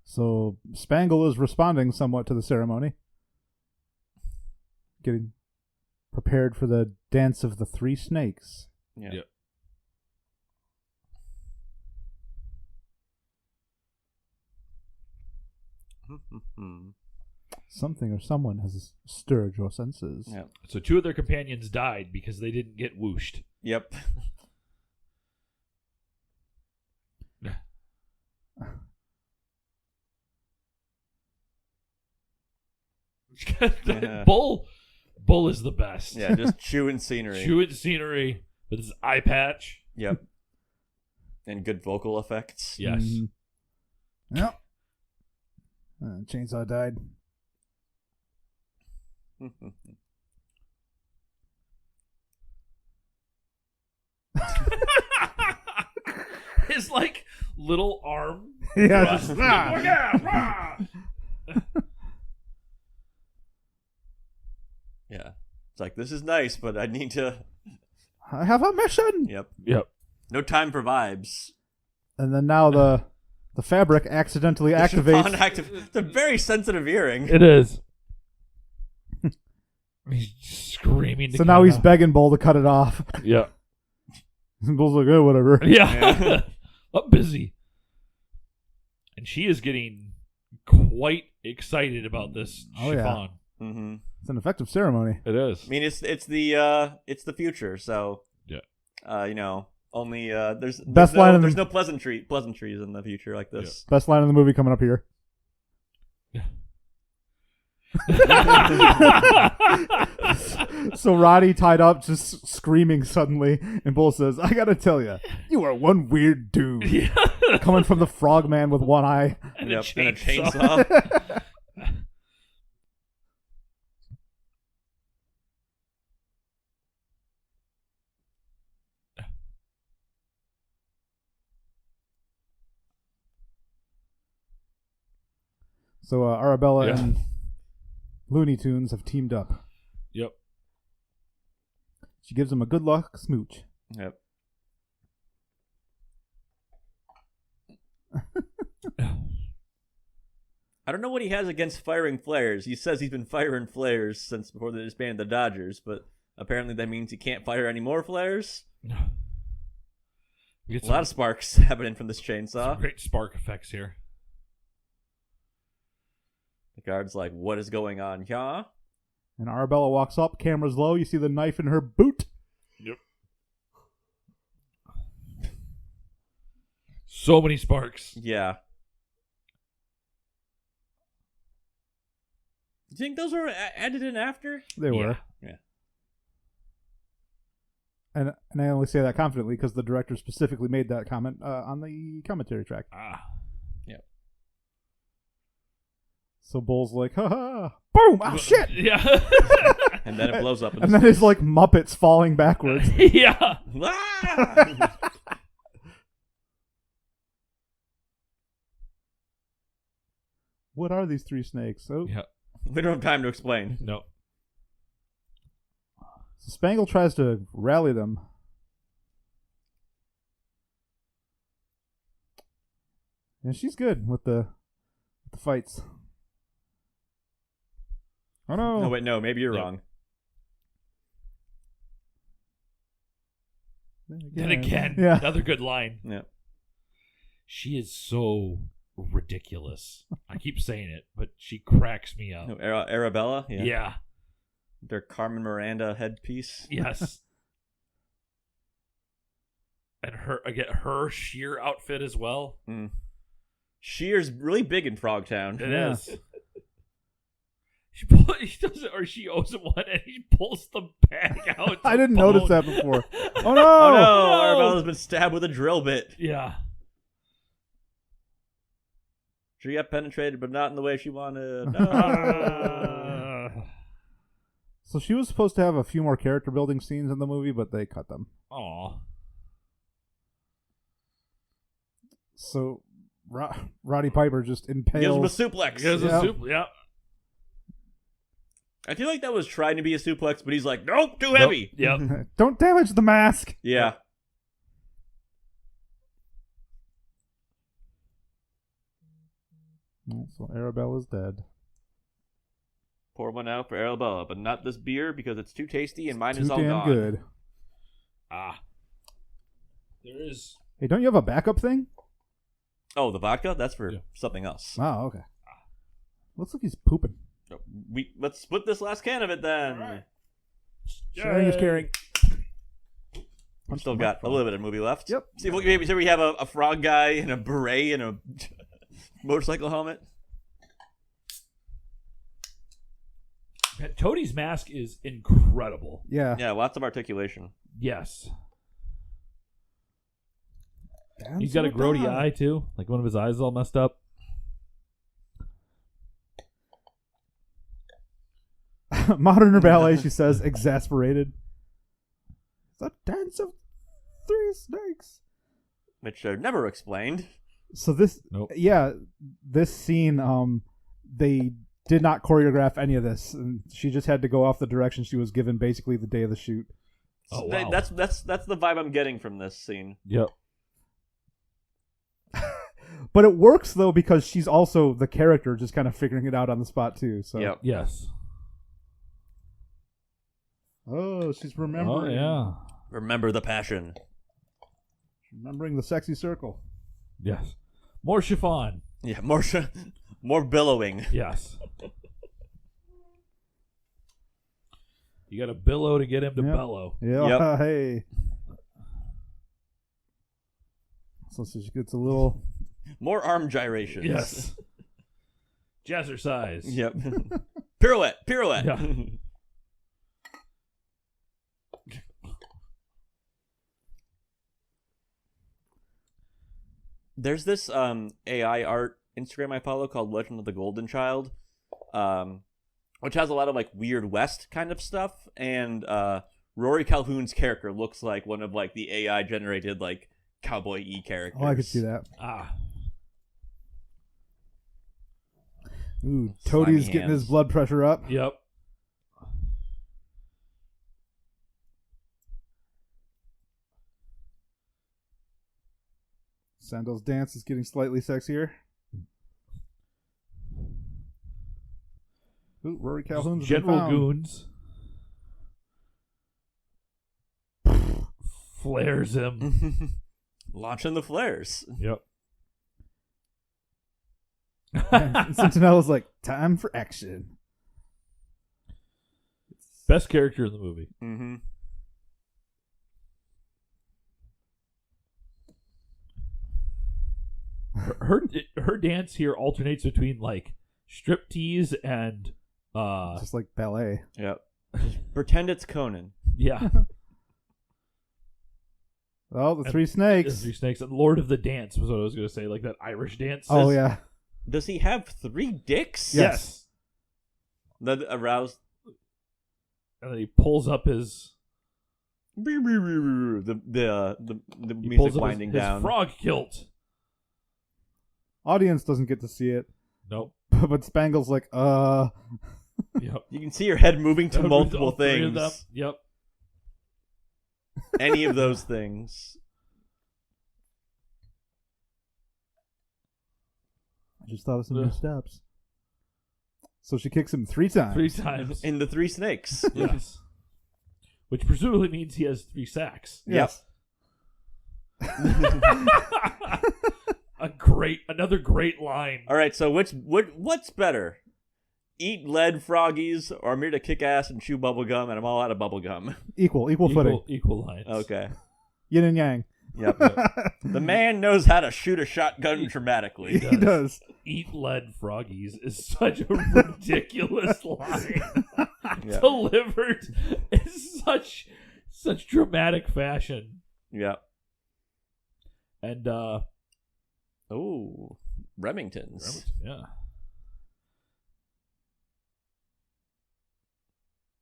So Spangle is responding somewhat to the ceremony. Getting prepared for the dance of the three snakes. Yeah. Yeah. Something or someone has stirred your senses. Yeah. So 2 of their companions died because they didn't get whooshed. Yep. Yeah. Bull is the best. Yeah, just chewing scenery. Chewing scenery with his eye patch. Yep. And good vocal effects. Yes. Mhm. Yep. Chainsaw died. His like little arm. Yeah, thrust. just, Yeah. It's like, this is nice, but I need to... I have a mission. Yep. Yep. No time for vibes. And then now the fabric accidentally activates. It's a very sensitive earring. It is. He's screaming. So now he's begging Bull to cut it off. Yeah. And Bull's like, oh, whatever. Yeah. I'm busy. And she is getting quite excited about this Oh, yeah. chiffon. Mm-hmm. It's an effective ceremony. It is. I mean, it's the future, so Yeah. only there's Best no, line in the- there's no pleasantries in the future like this. Best line in the movie coming up here. So Roddy tied up, just screaming suddenly, and Bull says, I gotta tell you, you are one weird dude. Yeah. Coming from the frogman with one eye. And, Yep, a and a chainsaw. chainsaw. So Arabella Yeah. and Looney Tunes have teamed up. Yep. She gives him a good luck smooch. Yep. I don't know what he has against firing flares. He says he's been firing flares since before they disbanded the Dodgers, but apparently that means he can't fire any more flares. We get A lot of sparks happening from this some chainsaw. great spark effects here. The guard's like, what is going on, yeah? And Arabella walks up, camera's low, you see the knife in her boot. Yep. So many sparks. Yeah. Do you think those were added in after? They were. Yeah. And I only say that confidently because the director specifically made that comment on the commentary track. Ah. Yep. So Bull's like, ha ha, boom, oh shit! Yeah. And then it blows up. And then it's like Muppets falling backwards. Yeah. Ah! What are these three snakes? Oh, Yeah. We don't have time to explain. No. so Spangle tries to rally them. And she's good with the the fights. Oh no! No, wait, no. Maybe you're Yep. wrong. Then again, Yeah. another good line. Yeah. She is so ridiculous. I keep saying it, but she cracks me up. No, Arabella. Yeah. Their Carmen Miranda headpiece. Yes. And her sheer outfit as well. Mm. Shear's really big in Frogtown. It Yeah. is. He does it, or she owes him one, and he pulls the bag out. I didn't notice that before. Oh no! Oh no! no! Arabella's been stabbed with a drill bit. Yeah. She got penetrated, but not in the way she wanted. No. So she was supposed to have a few more character building scenes in the movie, but they cut them. Aw. So Roddy Piper just Gives him a impales. suplex. There's Yeah. a soup. Yeah. I feel like that was trying to be a suplex, but he's like, nope, too heavy. Nope. Yep. Don't damage the mask. Yeah. So Arabella's dead. Pour one out for Arabella, but not this beer because it's too tasty and mine Too is all damn gone. good. Ah. There is. Hey, don't you have a backup thing? Oh, the vodka? That's for Yeah. something else. Oh, okay. Looks like he's pooping. Let's split this last can of it then. All right. Sharing is caring. We've still got a little bit of movie left. Yep. See if we have a frog guy in a beret and a motorcycle helmet. Toadie's mask is incredible. Yeah. Yeah, lots of articulation. Yes. Dance He's got a with grody God. eye, too. Like one of his eyes is all messed up. Modern ballet, she says, exasperated. The dance of three snakes. Which are never explained. So this, Nope. yeah, this scene, they did not choreograph any of this. And she just had to go off the direction she was given basically the day of the shoot. Oh, So wow. That's the vibe I'm getting from this scene. Yep. But it works though because she's also the character, just kind of figuring it out on the spot too. So Yep. Yes. oh, she's remembering. Oh, yeah. Remember the passion. Remembering the sexy circle. Yes. More chiffon. Yeah, more billowing. Yes. You got to billow to get him to Yep. bellow. Yeah. Yep. Hey. So she gets a little. More arm gyrations. Yes. Jazzercise. Yep. Pirouette. Yeah. There's this AI art Instagram I follow called Legend of the Golden Child, which has a lot of like Weird West kind of stuff, and Rory Calhoun's character looks like one of like the AI generated like cowboy-y characters. Oh, I could see that. Ah. Ooh, Slimy Toadie's getting hands. his blood pressure up. Yep. Sandel's dance is getting slightly sexier. Ooh, Rory Calhoun's been General found. Goons. Flares him. Launching the flares. Yep. And Centinella's like, time for action. Best character in the movie. Mm-hmm. Her dance here alternates between like striptease and Just like ballet. Yep. Just pretend it's Conan. yeah. Oh, the three snakes. Three snakes and Lord of the Dance was what I was going to say, like that Irish dance. Oh, yeah. Does he have 3 dicks? Yes. That aroused And then he pulls up his the he music pulls up winding his down. frog kilt. Audience doesn't get to see it. Nope. But Spangle's like, Yep. You can see your head moving to multiple All three of them. things. Yep. Any of those things. I just thought of some new steps. So she kicks him 3 times. 3 times. In the 3 snakes. Yes. Which presumably means he has 3 sacks. Yes. Another great line. All right, so what's better? Eat lead froggies, or I'm here to kick ass and chew bubble gum, and I'm all out of bubble gum. Equal footing. Equal lines. Okay. Yin and yang. Yep. The man knows how to shoot a shotgun dramatically. He does. Eat lead froggies is such a ridiculous line. Yeah. Delivered in such dramatic fashion. Yeah. And Remingtons. Yeah.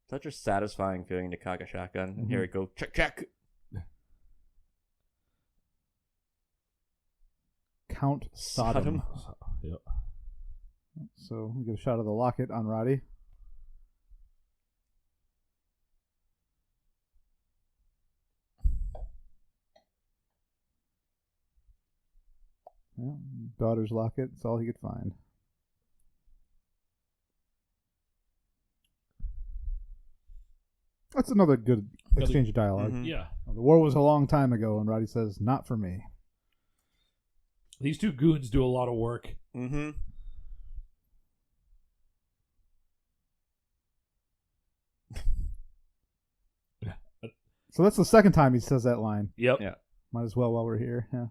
Such a satisfying feeling to cock a shotgun. And here we go. Check. Count Sodom. Yep. So we get a shot of the locket on Roddy. Well, daughter's locket. It's all he could find. That's another good exchange of dialogue. Mm-hmm. Yeah. The war was a long time ago, and Roddy says, "Not for me." These 2 goons do a lot of work. Mm-hmm. So that's the second time he says that line. Yep. Yeah. Might as well while we're here. Yeah.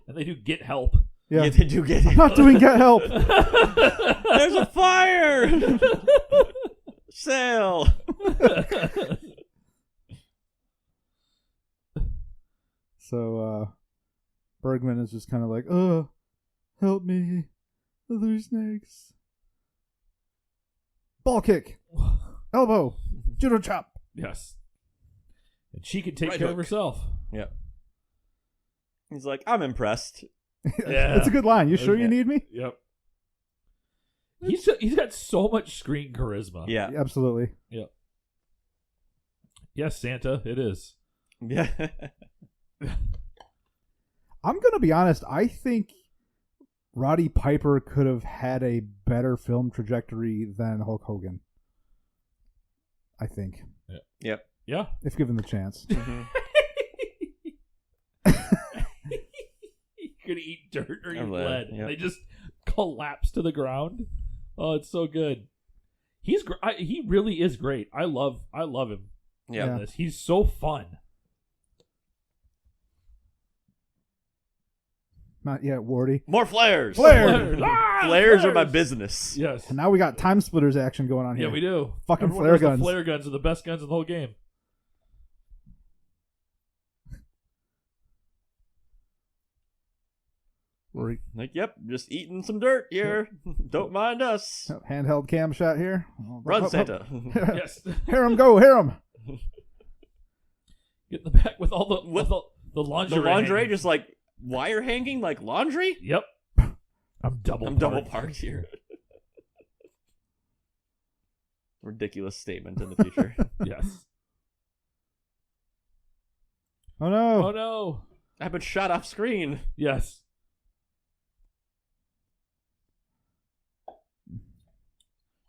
They do get help. Yeah. They do get I'm not doing get help. There's a fire! Sail! So Bergman is just kind of like, help me. The 3 snakes. Ball kick. Elbow. Judo chop. Yes. And she can take Right care hook. of herself. Yeah. He's like, I'm impressed. Yeah. That's a good line. You sure Yeah. you need me? Yep. He's got so much screen charisma. Yeah. Absolutely. Yep. Yes, Santa, it is. Yeah. I'm going to be honest. I think Roddy Piper could have had a better film trajectory than Hulk Hogan. I think. Yep. Yeah. If given the chance. Mm-hmm. You could eat dirt or eat Or lead, lead. yep. They just collapse to the ground. Oh, it's so good. He really is great. I love him. Yeah. In this. He's so fun. Not yet, Wardy. More flares. Flares! Flares are my business. Yes. And now we got time splitters action going on here. Yeah, we do. Fucking Everyone flare knows the guns. Flare guns are the best guns in the whole game. Like, yep, just eating some dirt here. Don't mind us. Handheld cam shot here. Run, Santa. Yes. Hear him go, hear him. Get in the back with all the lingerie. The lingerie hanging. just like wire hanging like laundry? Yep. I'm double parked here. Ridiculous statement in the future. Yes. Oh no. Oh no. I've been shot off screen. Yes.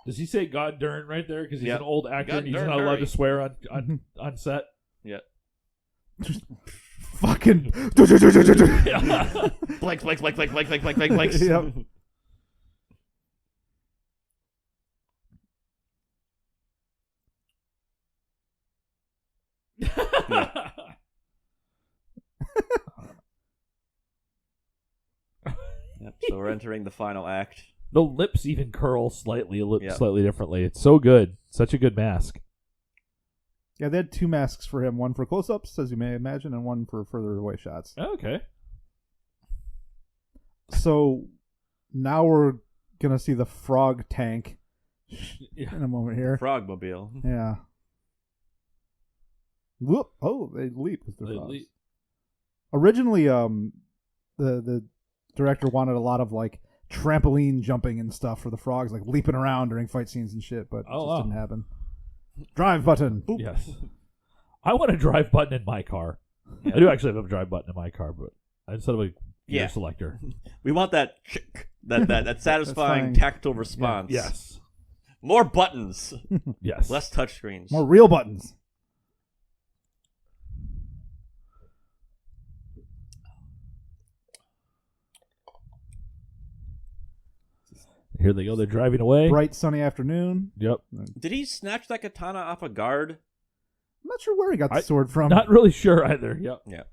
Does he say "God darn" right there? Because he's Yep. an old actor God and he's darn not allowed Mary. to swear on set. Yeah. Fucking. Blanks. Yep. Yep. So we're entering the final act. The lips even curl slightly Yep. slightly differently. It's so good. Such a good mask. Yeah, they had 2 masks for him. One for close-ups, as you may imagine, and one for further away shots. Okay. So now we're going to see the frog tank Yeah. in a moment here. Frogmobile. Yeah. Whoop. Oh, they leap with their They frogs. leap. Originally, the director wanted a lot of like trampoline jumping and stuff for the frogs, like leaping around during fight scenes and shit, but it Oh, just wow. didn't happen. Drive button. Boop. Yes. I want a drive button in my car. Yeah. I do actually have a drive button in my car, but instead of a gear selector. We want that that satisfying tactile response. Yeah. Yes. More buttons. Yes. Less touchscreens. More real buttons. Here they go. They're driving away. Bright sunny afternoon. Yep. Did he snatch that katana off a guard? I'm not sure where he got the sword from. Not really sure either. Yep. Yeah.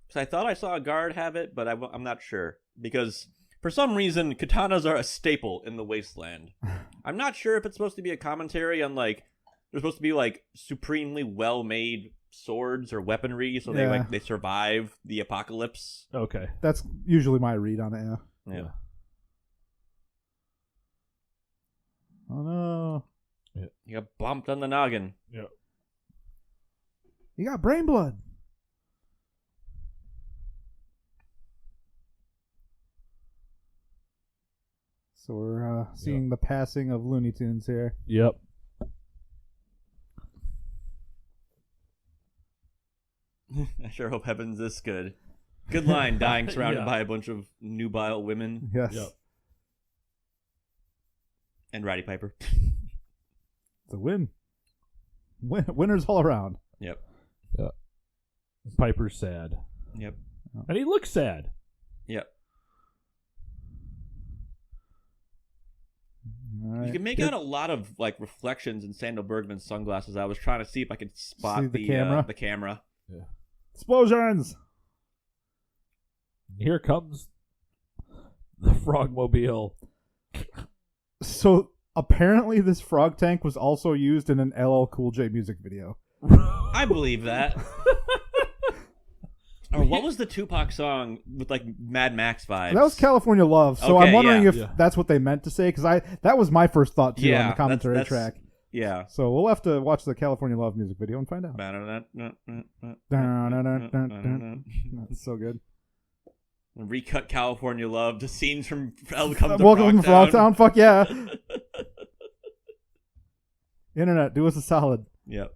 So I thought I saw a guard have it, but I'm not sure. Because for some reason, katanas are a staple in the wasteland. I'm not sure if it's supposed to be a commentary on, like, they're supposed to be, like, supremely well-made swords or weaponry, so they survive the apocalypse. Okay. That's usually my read on it, Yeah. Oh, no. Yeah. You got bumped on the noggin. Yeah. You got brain blood. So we're seeing the passing of Looney Tunes here. Yep. I sure hope heaven's this good. Good line, dying surrounded by a bunch of nubile women. Yes. Yep. And Roddy Piper. It's a win. Winners all around. Yep. Yep. Piper's sad. Yep. And he looks sad. Yep. All right. You can make out a lot of like reflections in Sandal Bergman's sunglasses. I was trying to see if I could spot See the camera? The camera. Yeah. Explosions! Here comes the Frogmobile. So apparently this frog tank was also used in an LL Cool J music video. I believe that. Or what was the Tupac song with like Mad Max vibes? That was California Love. So Okay, I'm wondering yeah. if that's what they meant to say, because that was my first thought too on the commentary that's- track. Yeah. So we'll have to watch the California Love music video and find out. That's so good. Recut California Love to scenes from Welcome to Welcome to Frogtown. Frogtown. Fuck yeah. Internet, do us a solid. Yep.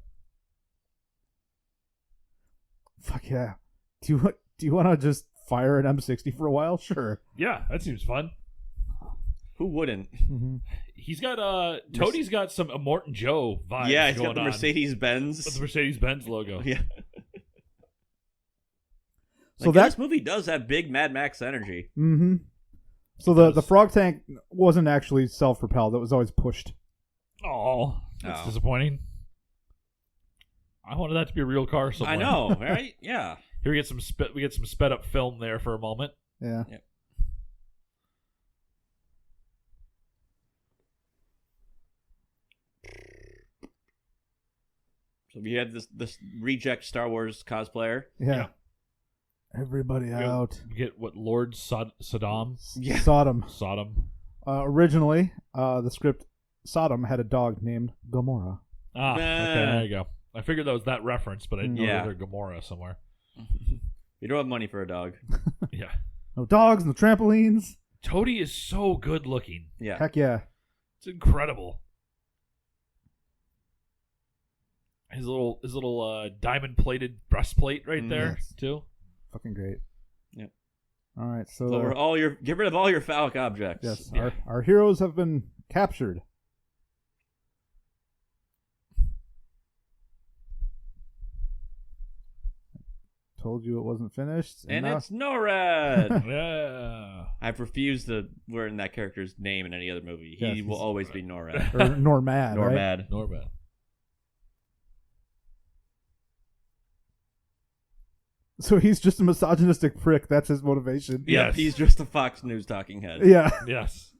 Fuck yeah. Do you want to just fire an M60 for a while? Sure. Yeah, that seems fun. Who wouldn't? Mm-hmm. He's got Toadie's got some Immortan Joe vibes. Yeah, he's going got the on Mercedes Benz. with the Mercedes Benz logo. Yeah. So this movie does have big Mad Max energy. Mm-hmm. So the frog tank wasn't actually self-propelled. It was always pushed. Oh, that's disappointing. I wanted that to be a real car somewhere. I know, right? Yeah. Here we get some sped up film there for a moment. Yeah. Yep. So we had this reject Star Wars cosplayer. Yeah. Everybody out. We get what Lord Saddam. Yeah. Sodom. Originally, the script Sodom had a dog named Gomorrah. Ah, okay, there you go. I figured that was that reference, but I didn't know there was a Gomorrah somewhere. You don't have money for a dog. Yeah. No dogs, no trampolines. Toadie is so good looking. Yeah. Heck yeah. It's incredible. His little diamond plated breastplate right there too. Fucking great. Yep. All right, so get rid of all your phallic objects. yes, Yeah. our heroes have been captured. Told you it wasn't finished, And now- it's NORAD. Yeah. I've refused to learn that character's name in any other movie. He Yes, will he's- always be NORAD. or Normad. Right? NORMAD. Norbad. So he's just a misogynistic prick. That's his motivation. Yeah, Yes. he's just a Fox News talking head. Yeah. Yes.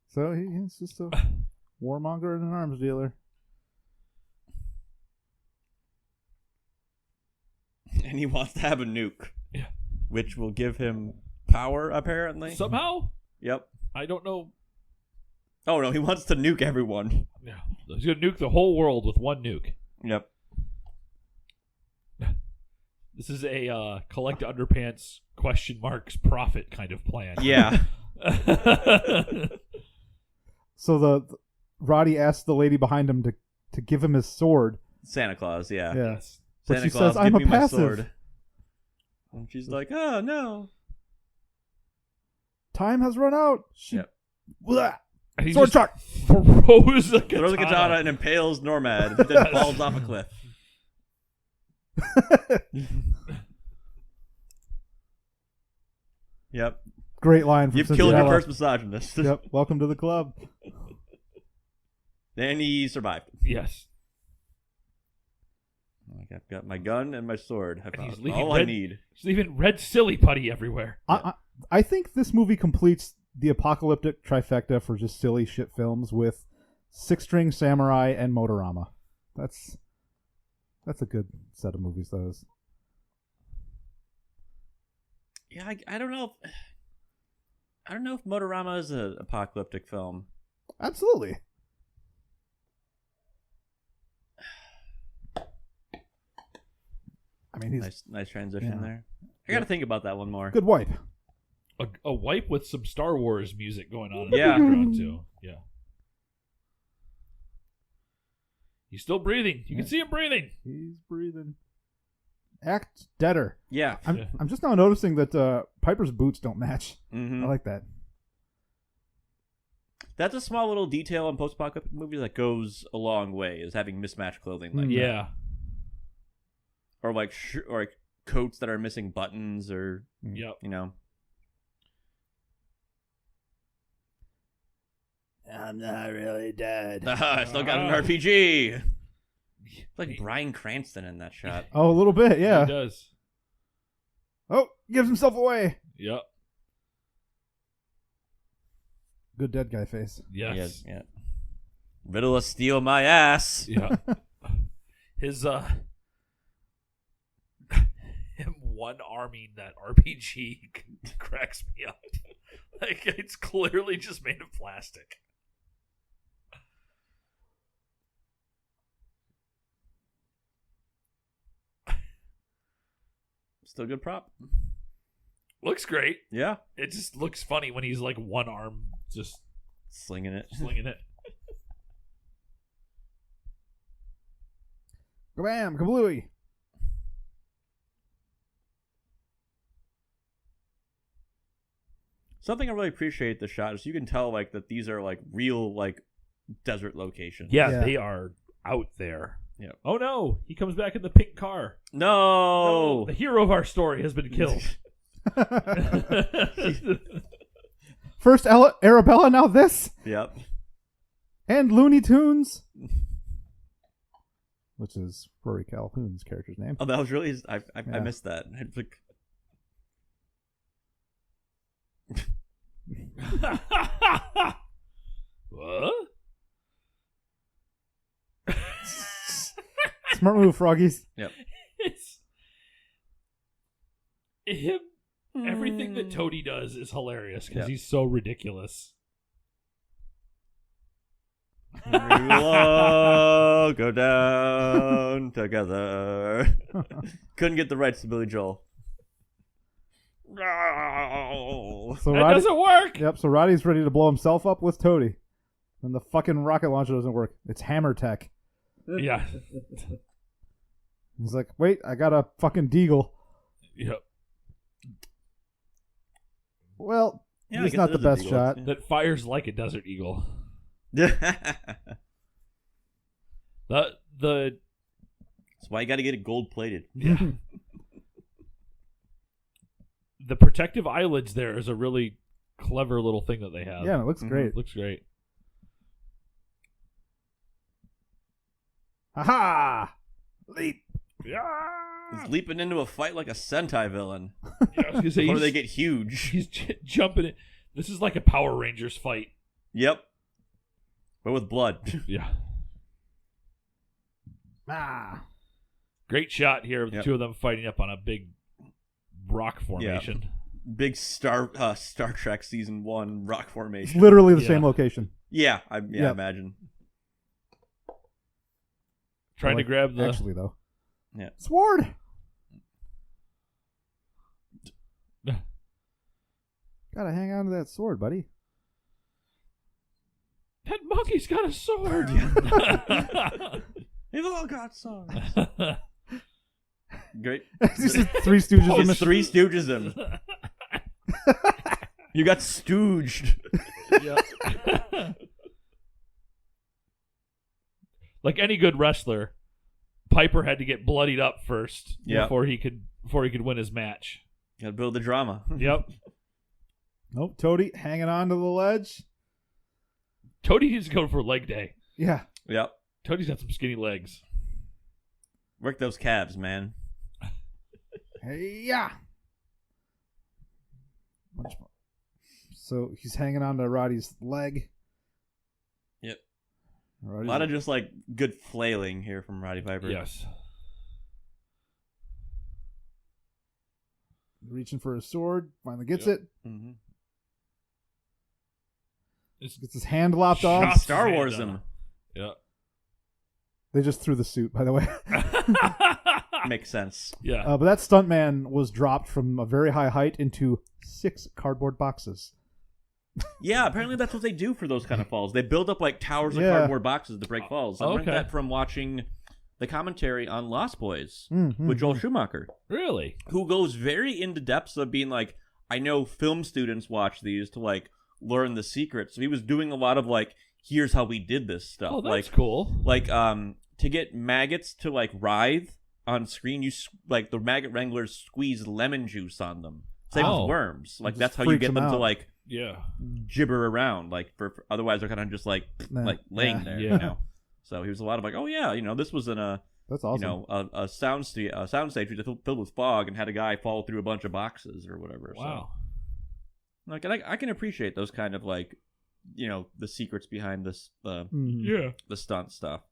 So he's just a warmonger and an arms dealer. And he wants to have a nuke. Yeah. Which will give him power, apparently. Somehow, Yep. I don't know. Oh, no, he wants to nuke everyone. Yeah. He's gonna nuke the whole world with one nuke. Yep. This is a collect underpants ? Profit kind of plan. Yeah. So the Roddy asks the lady behind him to give him his sword. Santa Claus, yeah. Yes. But Santa she Claus, says, "I'm give a me my passive." sword. And she's like, oh, no. Time has run out. She, Yep. Blah. And he Sword just shot. throws the katana. Throws a katana and impales Normad, and then falls off a cliff. Yep. Great line from You've killed your Cinderella. first misogynist. Yep. Welcome to the club. And he survived. Yes. Like, I've got my gun and my sword. And he's That's leaving all I need. He's leaving red silly putty everywhere. I think this movie completes the apocalyptic trifecta for just silly shit films with Six String Samurai and Motorama. That's a good set of movies, those. Yeah, I don't know. I don't know if Motorama is an apocalyptic film. Absolutely. I mean, he's Nice transition yeah. there. I got to think about that one more. good wipe. A wipe with some Star Wars music going on in Yeah. the background, too. Yeah. He's still breathing. You can see him breathing. He's breathing. Act deader. Yeah. I'm just now noticing that Piper's boots don't match. Mm-hmm. I like that. That's a small little detail in post-apocalyptic movies that goes a long way, is having mismatched clothing like that. Yeah. Or like coats that are missing buttons, or Yep. you know. I'm not really dead. I still got an RPG. It's like Bryan Cranston in that shot. Oh, a little bit, yeah. He does. Oh, gives himself away. Yep. Good dead guy face. Yes. Yeah. Riddle steal my ass. Yeah. His him one-arming that RPG cracks me up. Like, it's clearly just made of plastic. Still good prop. Looks great. Yeah. It just looks funny when he's like one arm just Slinging it. slinging it. Kabam, kablooey. Something I really appreciate the shot is you can tell like that these are like real like desert locations. Yeah. They are out there. Yeah. Oh no, he comes back in the pink car. No. The hero of our story has been killed. First Arabella, now this. Yep. And Looney Tunes. Which is Rory Calhoun's character's name. Oh, that was really. I Yeah. missed that. It's like, What? Smart move, Froggies. yep. It's him. Everything that Toady does is hilarious because Yeah. he's so ridiculous. We will all go down together. Couldn't get the rights to Billy Joel. No. So That Roddy, doesn't work. yep, so Roddy's ready to blow himself up with Toady. And the fucking rocket launcher doesn't work. It's hammer tech. Yeah. He's like, wait, I got a fucking deagle. Yep. Well, Yeah, I it's guess not it the is a best deagle. shot. That fires like a desert eagle. That's The why you got to get it gold plated. yeah. The protective eyelids there is a really clever little thing that they have. Yeah, and it looks great. Looks great. Ha Leap. Yeah. He's leaping into a fight like a Sentai villain. Yeah, I was gonna say, Before he's, they get huge. he's jumping in. This is like a Power Rangers fight. Yep. But with blood. Yeah. Ah. Great shot here of the Yep. two of them fighting up on a big rock formation. Big Star Trek season 1 rock It's formation. literally the Yeah. same location. Yeah, I Yep. imagine. Trying Like, to grab the. Actually, though. Yeah. Sword. Gotta hang on to that sword, buddy. Hey, monkey's got a sword. They've all got swords. Great. It's just Three Stooges. It's Three Stooges him. You got stooged. Yeah. Like any good wrestler, Piper had to get bloodied up first before he could win his match. Gotta build the drama. Yep. Nope, Toady hanging on to the ledge. Toady needs to go for leg day. Yeah. Yep. Toady's got some skinny legs. Work those calves, man. Hey, yeah. So he's hanging on to Roddy's leg. Yep. Roddy's A lot of just like good flailing here from Roddy Piper. Yes. reaching for his sword. Finally gets Yep. it. Mm-hmm. Gets his hand lopped Shots off. his Star hand Wars off. him. Yeah. They just threw the suit, by the way. Makes sense. Yeah. But that stuntman was dropped from a very high height into 6 cardboard boxes. Yeah, apparently that's what they do for those kind of falls. They build up like towers of Yeah. cardboard boxes to break falls. I learned Okay. that from watching the commentary on Lost Boys Mm-hmm. with Joel Schumacher, Really? who goes very into depths of being like, I know film students watch these to like learn the secrets. So he was doing a lot of like, here's how we did this stuff. Oh, that's like, cool. Like to get maggots to like writhe on screen, like the maggot wranglers squeeze lemon juice on them. Same Oh. with worms. Like just that's how you freaks get them them to out. like Yeah. gibber around. Like for otherwise they're kind of just like Nah. laying Yeah. there. Yeah. You know. So he was a lot of like, oh yeah, this was in a That's awesome. a sound stage filled with fog and had a guy fall through a bunch of boxes or whatever. Wow. So, like, and I can appreciate those kind of like, the secrets behind this Mhm. Yeah. the stunt stuff.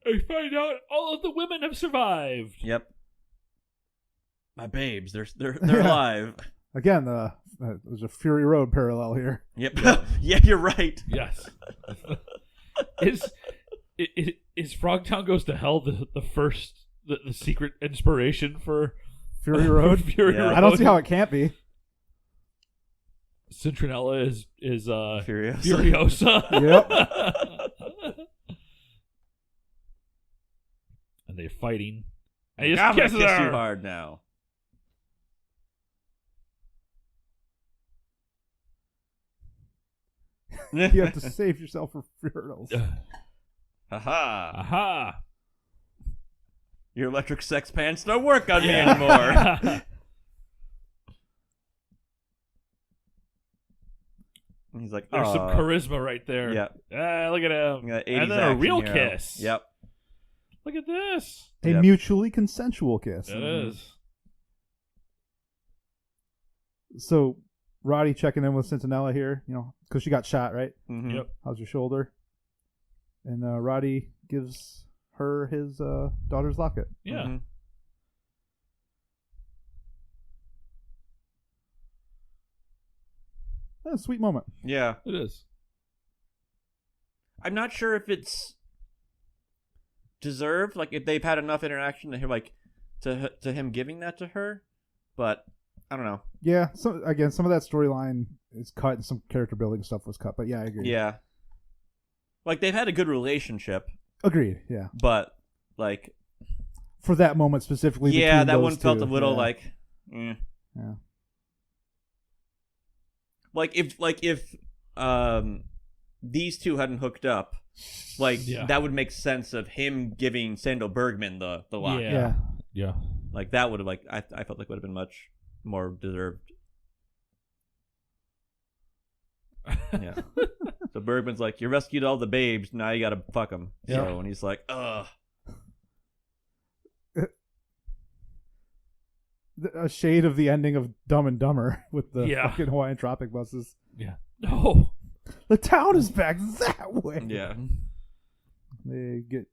I find out all of the women have survived. Yep. My babes, they're alive. Again, there's a Fury Road parallel here. Yep. Yeah, you're right. Yes. Is Frogtown Goes to Hell the first the secret inspiration for Fury Road? Fury Yeah. Road? I don't see how it can't be. Citronella is Furiosa. Furiosa. Yep. And they're fighting. And he I'm just gonna kisses kiss her. you hard now. You have to save yourself from Furios. Haha. Aha. Your electric sex pants don't work on me anymore. And he's like, There's some "Aw." charisma right there. Yeah. Ah, look at him. Yeah, 80s And then a action real hero. kiss. Yep. Look at this. A Yep. mutually consensual kiss. It is. So, Roddy checking in with Centinella here, because she got shot, right? Mhm. Yep. How's your shoulder? And Roddy gives her his daughter's locket. Yeah. Mhm. That's a sweet moment. Yeah. It is. I'm not sure if it's deserved, like if they've had enough interaction to hear, like to him giving that to her, but I don't know. Yeah, so again, some of that storyline is cut and some character building stuff was cut, but yeah, I agree. Yeah. Like they've had a good relationship, Agreed, yeah. but like For that moment specifically. yeah, between that those one felt two, a little yeah. like eh. Yeah. Like if these two hadn't hooked up, like Yeah. that would make sense of him giving Sandal Bergman the lock. Yeah. Yeah. Yeah. Like that would have like I felt like would have been much more deserved. Yeah. So Bergman's like, you rescued all the babes, now you gotta fuck them. Yeah. So, and he's like, ugh. A shade of the ending of Dumb and Dumber with the Yeah. fucking Hawaiian Tropic buses. Yeah. No. The town is back that way. Yeah. They get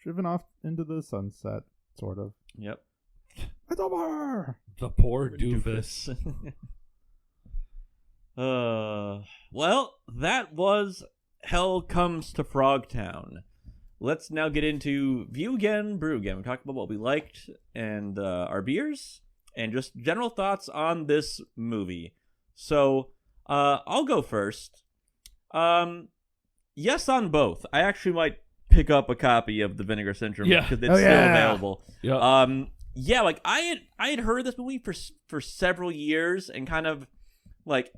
driven off into the sunset, sort of. Yep. It's over. The poor doofus. Well, that was Hell Comes to Frogtown. Let's now get into View Again, Brew Again. We talked about what we liked and our beers and just general thoughts on this movie. So, I'll go first. Yes on both. I actually might pick up a copy of the Vinegar Syndrome because it's still available. Yeah. Like I had heard of this movie for several years and kind of like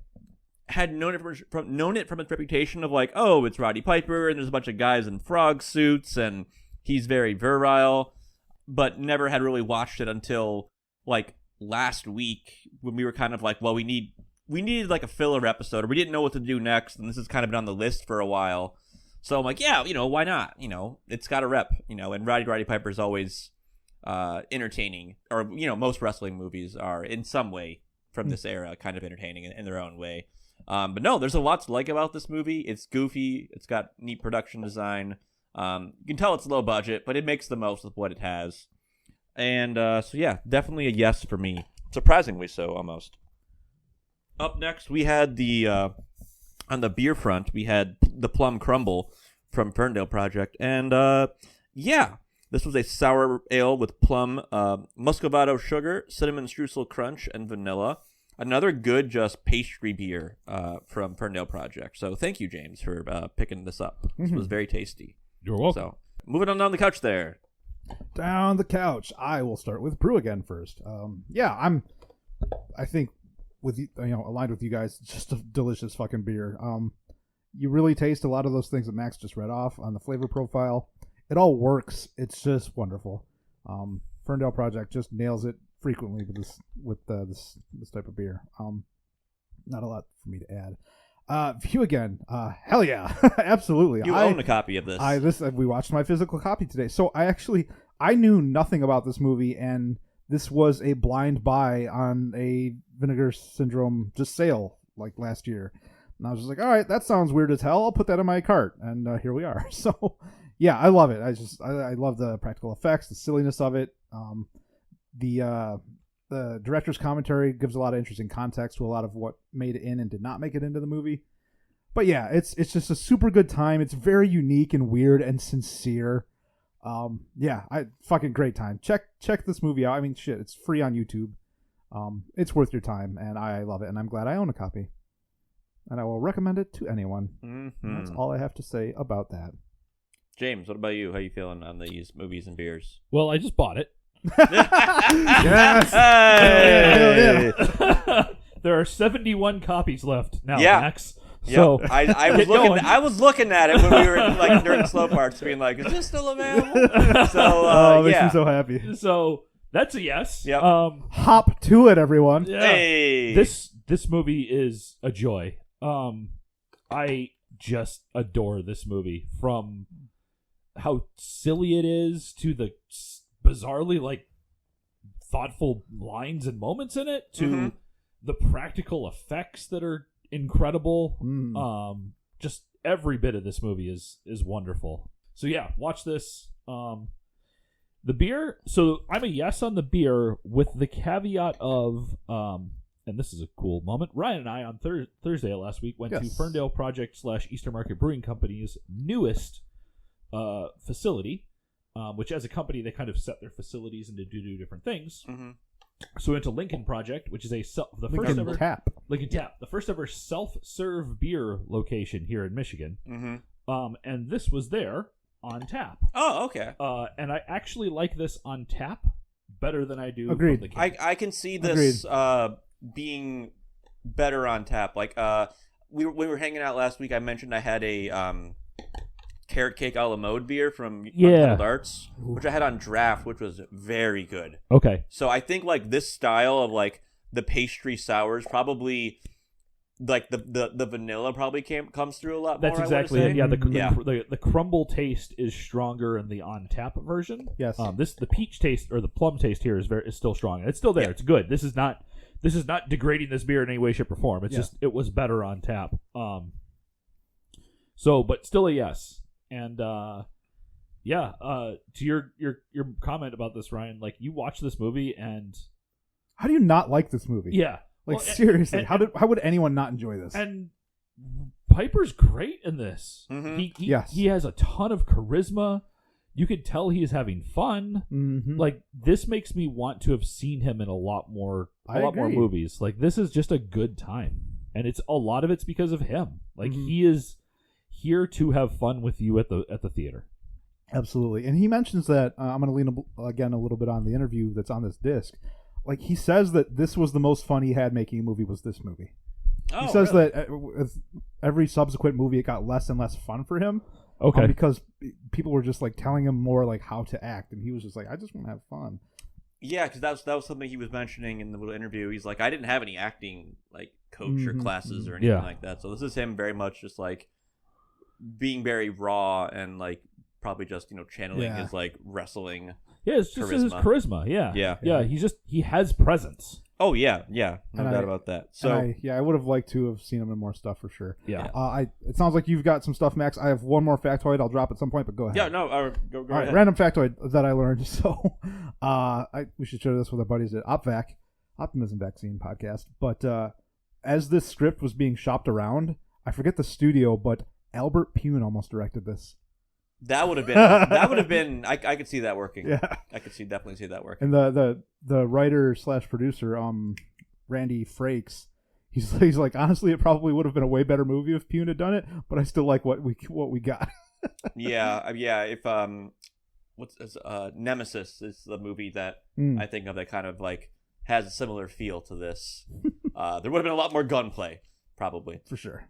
had known it from its reputation of like, oh, it's Roddy Piper and there's a bunch of guys in frog suits and he's very virile, but never had really watched it until like last week when we were kind of like, well, we needed like a filler episode, or we didn't know what to do next, and this has kind of been on the list for a while. So I'm like, yeah, why not? It's got a rep, and Roddy Piper is always entertaining, or most wrestling movies are in some way from this era kind of entertaining in their own way. But no, there's a lot to like about this movie. It's goofy. It's got neat production design. You can tell it's low budget, but it makes the most of what it has. And so yeah, definitely a yes for me. Surprisingly so, almost. Up next, we had on the beer front, we had the Plum Crumble from Ferndale Project. And yeah, this was a sour ale with plum, muscovado sugar, cinnamon streusel crunch, and vanilla. Another good just pastry beer from Ferndale Project. So thank you, James, for picking this up. This was very tasty. You're welcome. So moving on down the couch there. Down the couch. I will start with Brew again first. I think with aligned with you guys, just a delicious fucking beer. You really taste a lot of those things that Max just read off on the flavor profile. It all works. It's just wonderful. Ferndale Project just nails it frequently with this type of beer. Not a lot for me to add. View again. Hell yeah, absolutely. You own a copy of this. We watched my physical copy today. So I knew nothing about this movie, and this was a blind buy on a Vinegar Syndrome just sale like last year. And I was just like, all right, that sounds weird as hell. I'll put that in my cart, and here we are. So yeah, I love it. I love the practical effects, the silliness of it. The director's commentary gives a lot of interesting context to a lot of what made it in and did not make it into the movie. But yeah, it's just a super good time. It's very unique and weird and sincere. Fucking great time. Check this movie out. I mean, shit, it's free on YouTube. It's worth your time, and I love it, and I'm glad I own a copy. And I will recommend it to anyone. Mm-hmm. That's all I have to say about that. James, what about you? How you feeling on these movies and beers? Well, I just bought it. Yes. Hey! Yeah. There are 71 copies left now, Yeah. Max. Yep. So I was looking at it when we were like during the slow parts, being like, "Is this still available?" So makes me so happy. So that's a yes. Yep. Hop to it, everyone. Yeah. Hey, this movie is a joy. I just adore this movie, from how silly it is to the bizarrely like thoughtful lines and moments in it, to the practical effects that are incredible. Just every bit of this movie is wonderful. So yeah, watch this. The beer, so I'm a yes on the beer with the caveat of and this is a cool moment, Ryan and I on Thursday last week went to Ferndale Project / Eastern Market Brewing Company's newest facility, which as a company they kind of set their facilities into do different things. So we went to Lincoln Project, which is Lincoln Tap, the first ever self-serve beer location here in Michigan. And this was there on tap. Oh, okay. And I actually like this on tap better than I do. Agreed. From the can. I can see this being better on tap. Like we were hanging out last week. I mentioned I had a carrot cake a la mode beer from Untitled Arts, which I had on draft, which was very good. Okay. So I think like this style of like the pastry sours probably like the vanilla probably comes through a lot more. That's exactly it. Yeah, the crumble taste is stronger in the on tap version. Yes. The peach taste or the plum taste here is still strong. It's still there. Yeah. It's good. This is not degrading this beer in any way, shape, or form. It's just it was better on tap. So, but still a yes. And to your comment about this, Ryan, like you watch this movie and how do you not like this movie? Yeah. Like seriously, how would anyone not enjoy this? And Piper's great in this. He has a ton of charisma. You could tell he is having fun. Like this makes me want to have seen him in a lot more movies. Like this is just a good time, and a lot of it's because of him. Like he here to have fun with you at the theater. Absolutely. And he mentions that, I'm going to lean again a little bit on the interview that's on this disc. Like, he says that this was the most fun he had making a movie was this movie. He says really? that with every subsequent movie, it got less and less fun for him. Okay. Because people were just like telling him more like how to act, and he was just like, I just want to have fun. Yeah, because that was something he was mentioning in the little interview. He's like, I didn't have any acting like coach or classes or anything like that. So this is him very much just like being very raw and like probably just channeling his like wrestling. Yeah, it's just his charisma. Yeah. He has presence. Oh yeah, no doubt about that. So I would have liked to have seen him in more stuff for sure. Yeah. It sounds like you've got some stuff, Max. I have one more factoid. I'll drop at some point, but go ahead. Yeah, no, go All right, ahead. random factoid that I learned. So, we should share this with our buddies at OpVac, Optimism Vaccine Podcast. But as this script was being shopped around, I forget the studio, but Albert Pune almost directed this. That would have been. I could see that working. Yeah, I could definitely see that working. And the writer / producer, Randy Frakes, he's like, honestly, it probably would have been a way better movie if Pune had done it, but I still like what we got. yeah. If Nemesis is the movie that I think of that kind of like has a similar feel to this. There would have been a lot more gunplay, probably for sure.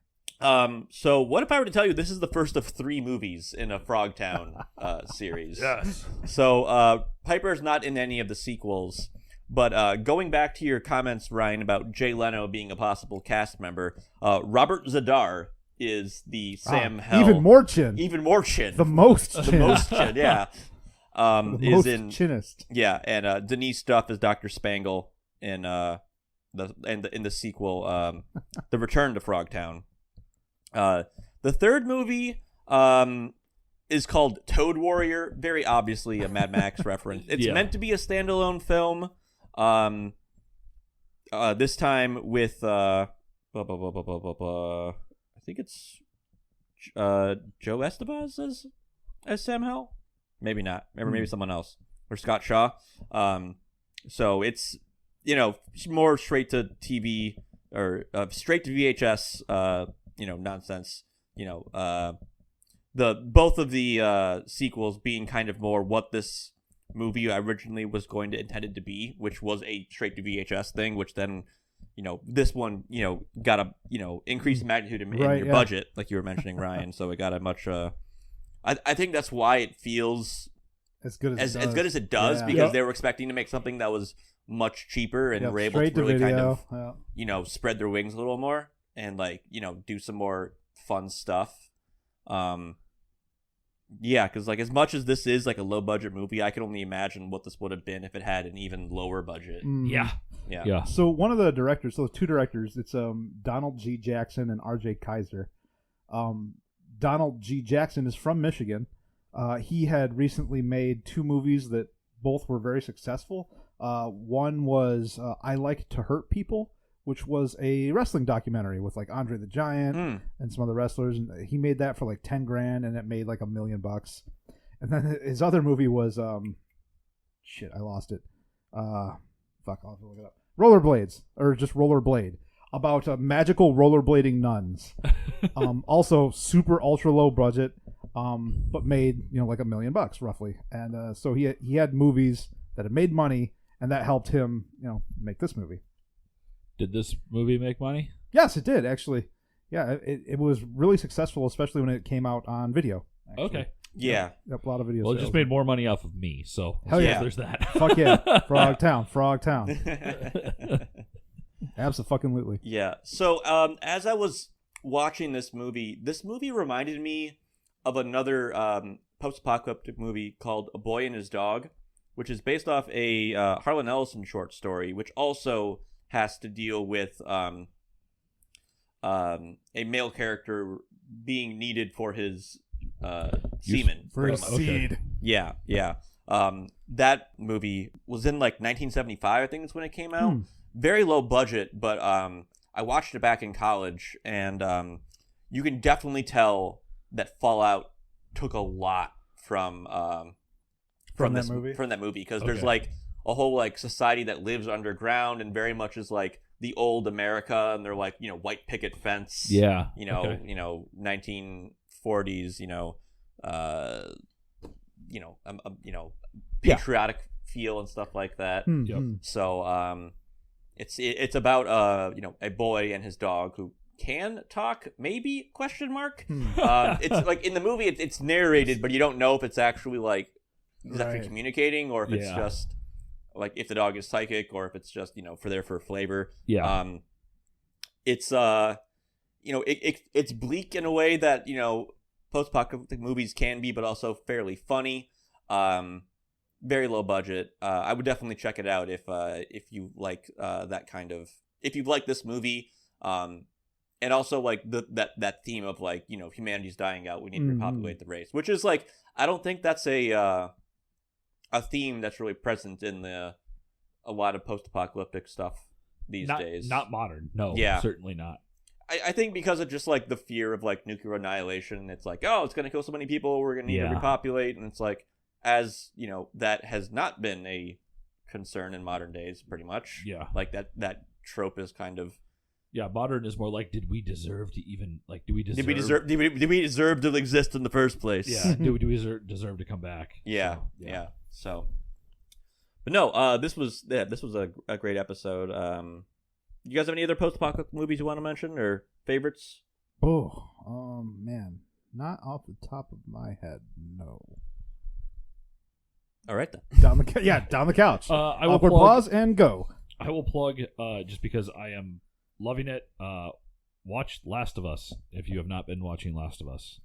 So what if I were to tell you this is the first of 3 movies in a Frogtown series? Yes. So Piper's not in any of the sequels, but going back to your comments, Ryan, about Jay Leno being a possible cast member, Robert Zadar is the Sam Hell. Even more chin. The most chin. The most chin, yeah. The is most in chinnest. Yeah, and Denise Duff is Dr. Spangle in the sequel, The Return to Frogtown. The third movie is called Toad Warrior, very obviously a Mad Max reference. It's meant to be a standalone film. This time with I think it's Joe Estevez as Sam Hell. Maybe not. Maybe someone else, or Scott Shaw. So it's more straight to TV or straight to VHS. Nonsense. Both of the sequels being kind of more what this movie originally was intended to be, which was a straight to VHS thing, which then, this one, got a, increase in magnitude in your budget, like you were mentioning, Ryan. So it got a much, I think that's why it feels as good as it does, because they were expecting to make something that was much cheaper and were able to really kind of, spread their wings a little more. And do some more fun stuff. Because as much as this is like a low budget movie, I can only imagine what this would have been if it had an even lower budget. Yeah. So one of the directors, so 2 directors, it's Donald G. Jackson and R.J. Kaiser. Donald G. Jackson is from Michigan. He had recently made 2 movies that both were very successful. One was I Like to Hurt People, which was a wrestling documentary with like Andre the Giant and some other wrestlers. And he made that for like $10,000 and it made like $1 million. And then his other movie was, I lost it. I'll have to look it up. Rollerblades, or just Rollerblade, about magical rollerblading nuns. Also super ultra low budget, but made, like $1 million roughly. And so he had movies that had made money, and that helped him, make this movie. Did this movie make money? Yes, it did, actually. Yeah, it was really successful, especially when it came out on video. Actually. Okay. Yeah. Yep, a lot of videos. Well, it just made more money off of me, so hell yeah, there's that. Fuck yeah, Frogtown. Absolutely. Yeah. So, as I was watching this movie reminded me of another post-apocalyptic movie called A Boy and His Dog, which is based off a Harlan Ellison short story, which also has to deal with a male character being needed for his semen. For his seed. Yeah. That movie was in like 1975, I think is when it came out. Very low budget, but I watched it back in college, and you can definitely tell that Fallout took a lot from that movie, because there's like a whole like society that lives underground and very much is like the old America, and they're like white picket fence. 1940s 40s, patriotic feel and stuff like that. Yep. So it's about a boy and his dog who can talk, maybe ? It's like in the movie it's narrated, but you don't know if it's actually like exactly communicating or if it's just like if the dog is psychic or if it's just for flavor. It's it's bleak in a way that post-apocalyptic movies can be, but also fairly funny. Very low budget. I would definitely check it out if you like that kind of, if you like this movie, and also like that theme of like humanity's dying out, we need to repopulate the race, which is like, I don't think that's a theme that's really present in a lot of post-apocalyptic stuff these days. Not modern, no, certainly not. I think because of just like the fear of like nuclear annihilation, it's like, oh, it's gonna kill so many people, we're gonna need to repopulate, and it's like, as that has not been a concern in modern days, pretty much. Like that trope is kind of. Modern is more like, did we deserve to even like? Did we deserve to exist in the first place? Do we deserve to come back? So, but no, this was a great episode. You guys have any other post-apocalyptic movies you want to mention or favorites? Man, not off the top of my head, no. All right then. Down the couch. I will Awkward pause and go. I will plug just because I am loving it. Watch Last of Us if you have not been watching Last of Us.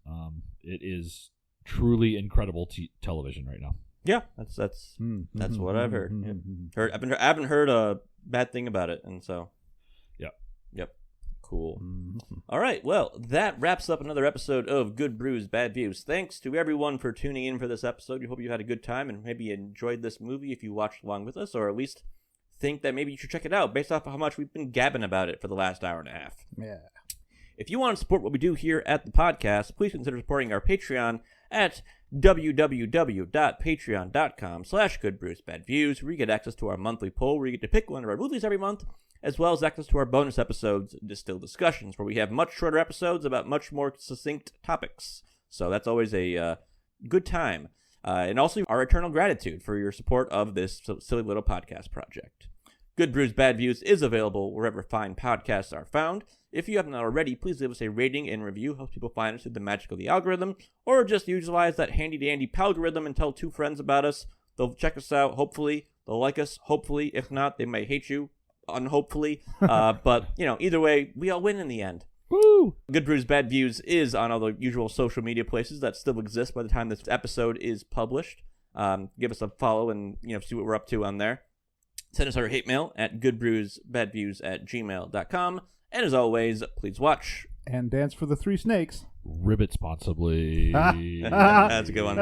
It is truly incredible television right now. Yeah, that's what I've heard. I haven't heard a bad thing about it, and so. Yep. Cool. All right. Well, that wraps up another episode of Good Brews, Bad Views. Thanks to everyone for tuning in for this episode. We hope you had a good time and maybe enjoyed this movie if you watched along with us, or at least think that maybe you should check it out based off of how much we've been gabbing about it for the last hour and a half. Yeah. If you want to support what we do here at the podcast, please consider supporting our Patreon at www.patreon.com/goodbrewsbadviews, where you get access to our monthly poll, where you get to pick one of our movies every month, as well as access to our bonus episodes, Distilled Discussions, where we have much shorter episodes about much more succinct topics. So that's always a good time. And also our eternal gratitude for your support of this silly little podcast project. Good Brews Bad Views is available wherever fine podcasts are found. If you haven't already, please leave us a rating and review. Helps people find us through the magic of the algorithm. Or just utilize that handy-dandy palgorithm and tell 2 friends about us. They'll check us out, hopefully. They'll like us, hopefully. If not, they may hate you, unhopefully. But, either way, we all win in the end. Woo! Good Brews Bad Views is on all the usual social media places that still exist by the time this episode is published. Give us a follow and see what we're up to on there. Send us our hate mail at goodbrewsbadviews@gmail.com. And as always, please watch and dance for the 3 snakes. Ribbit responsibly. That's a good one.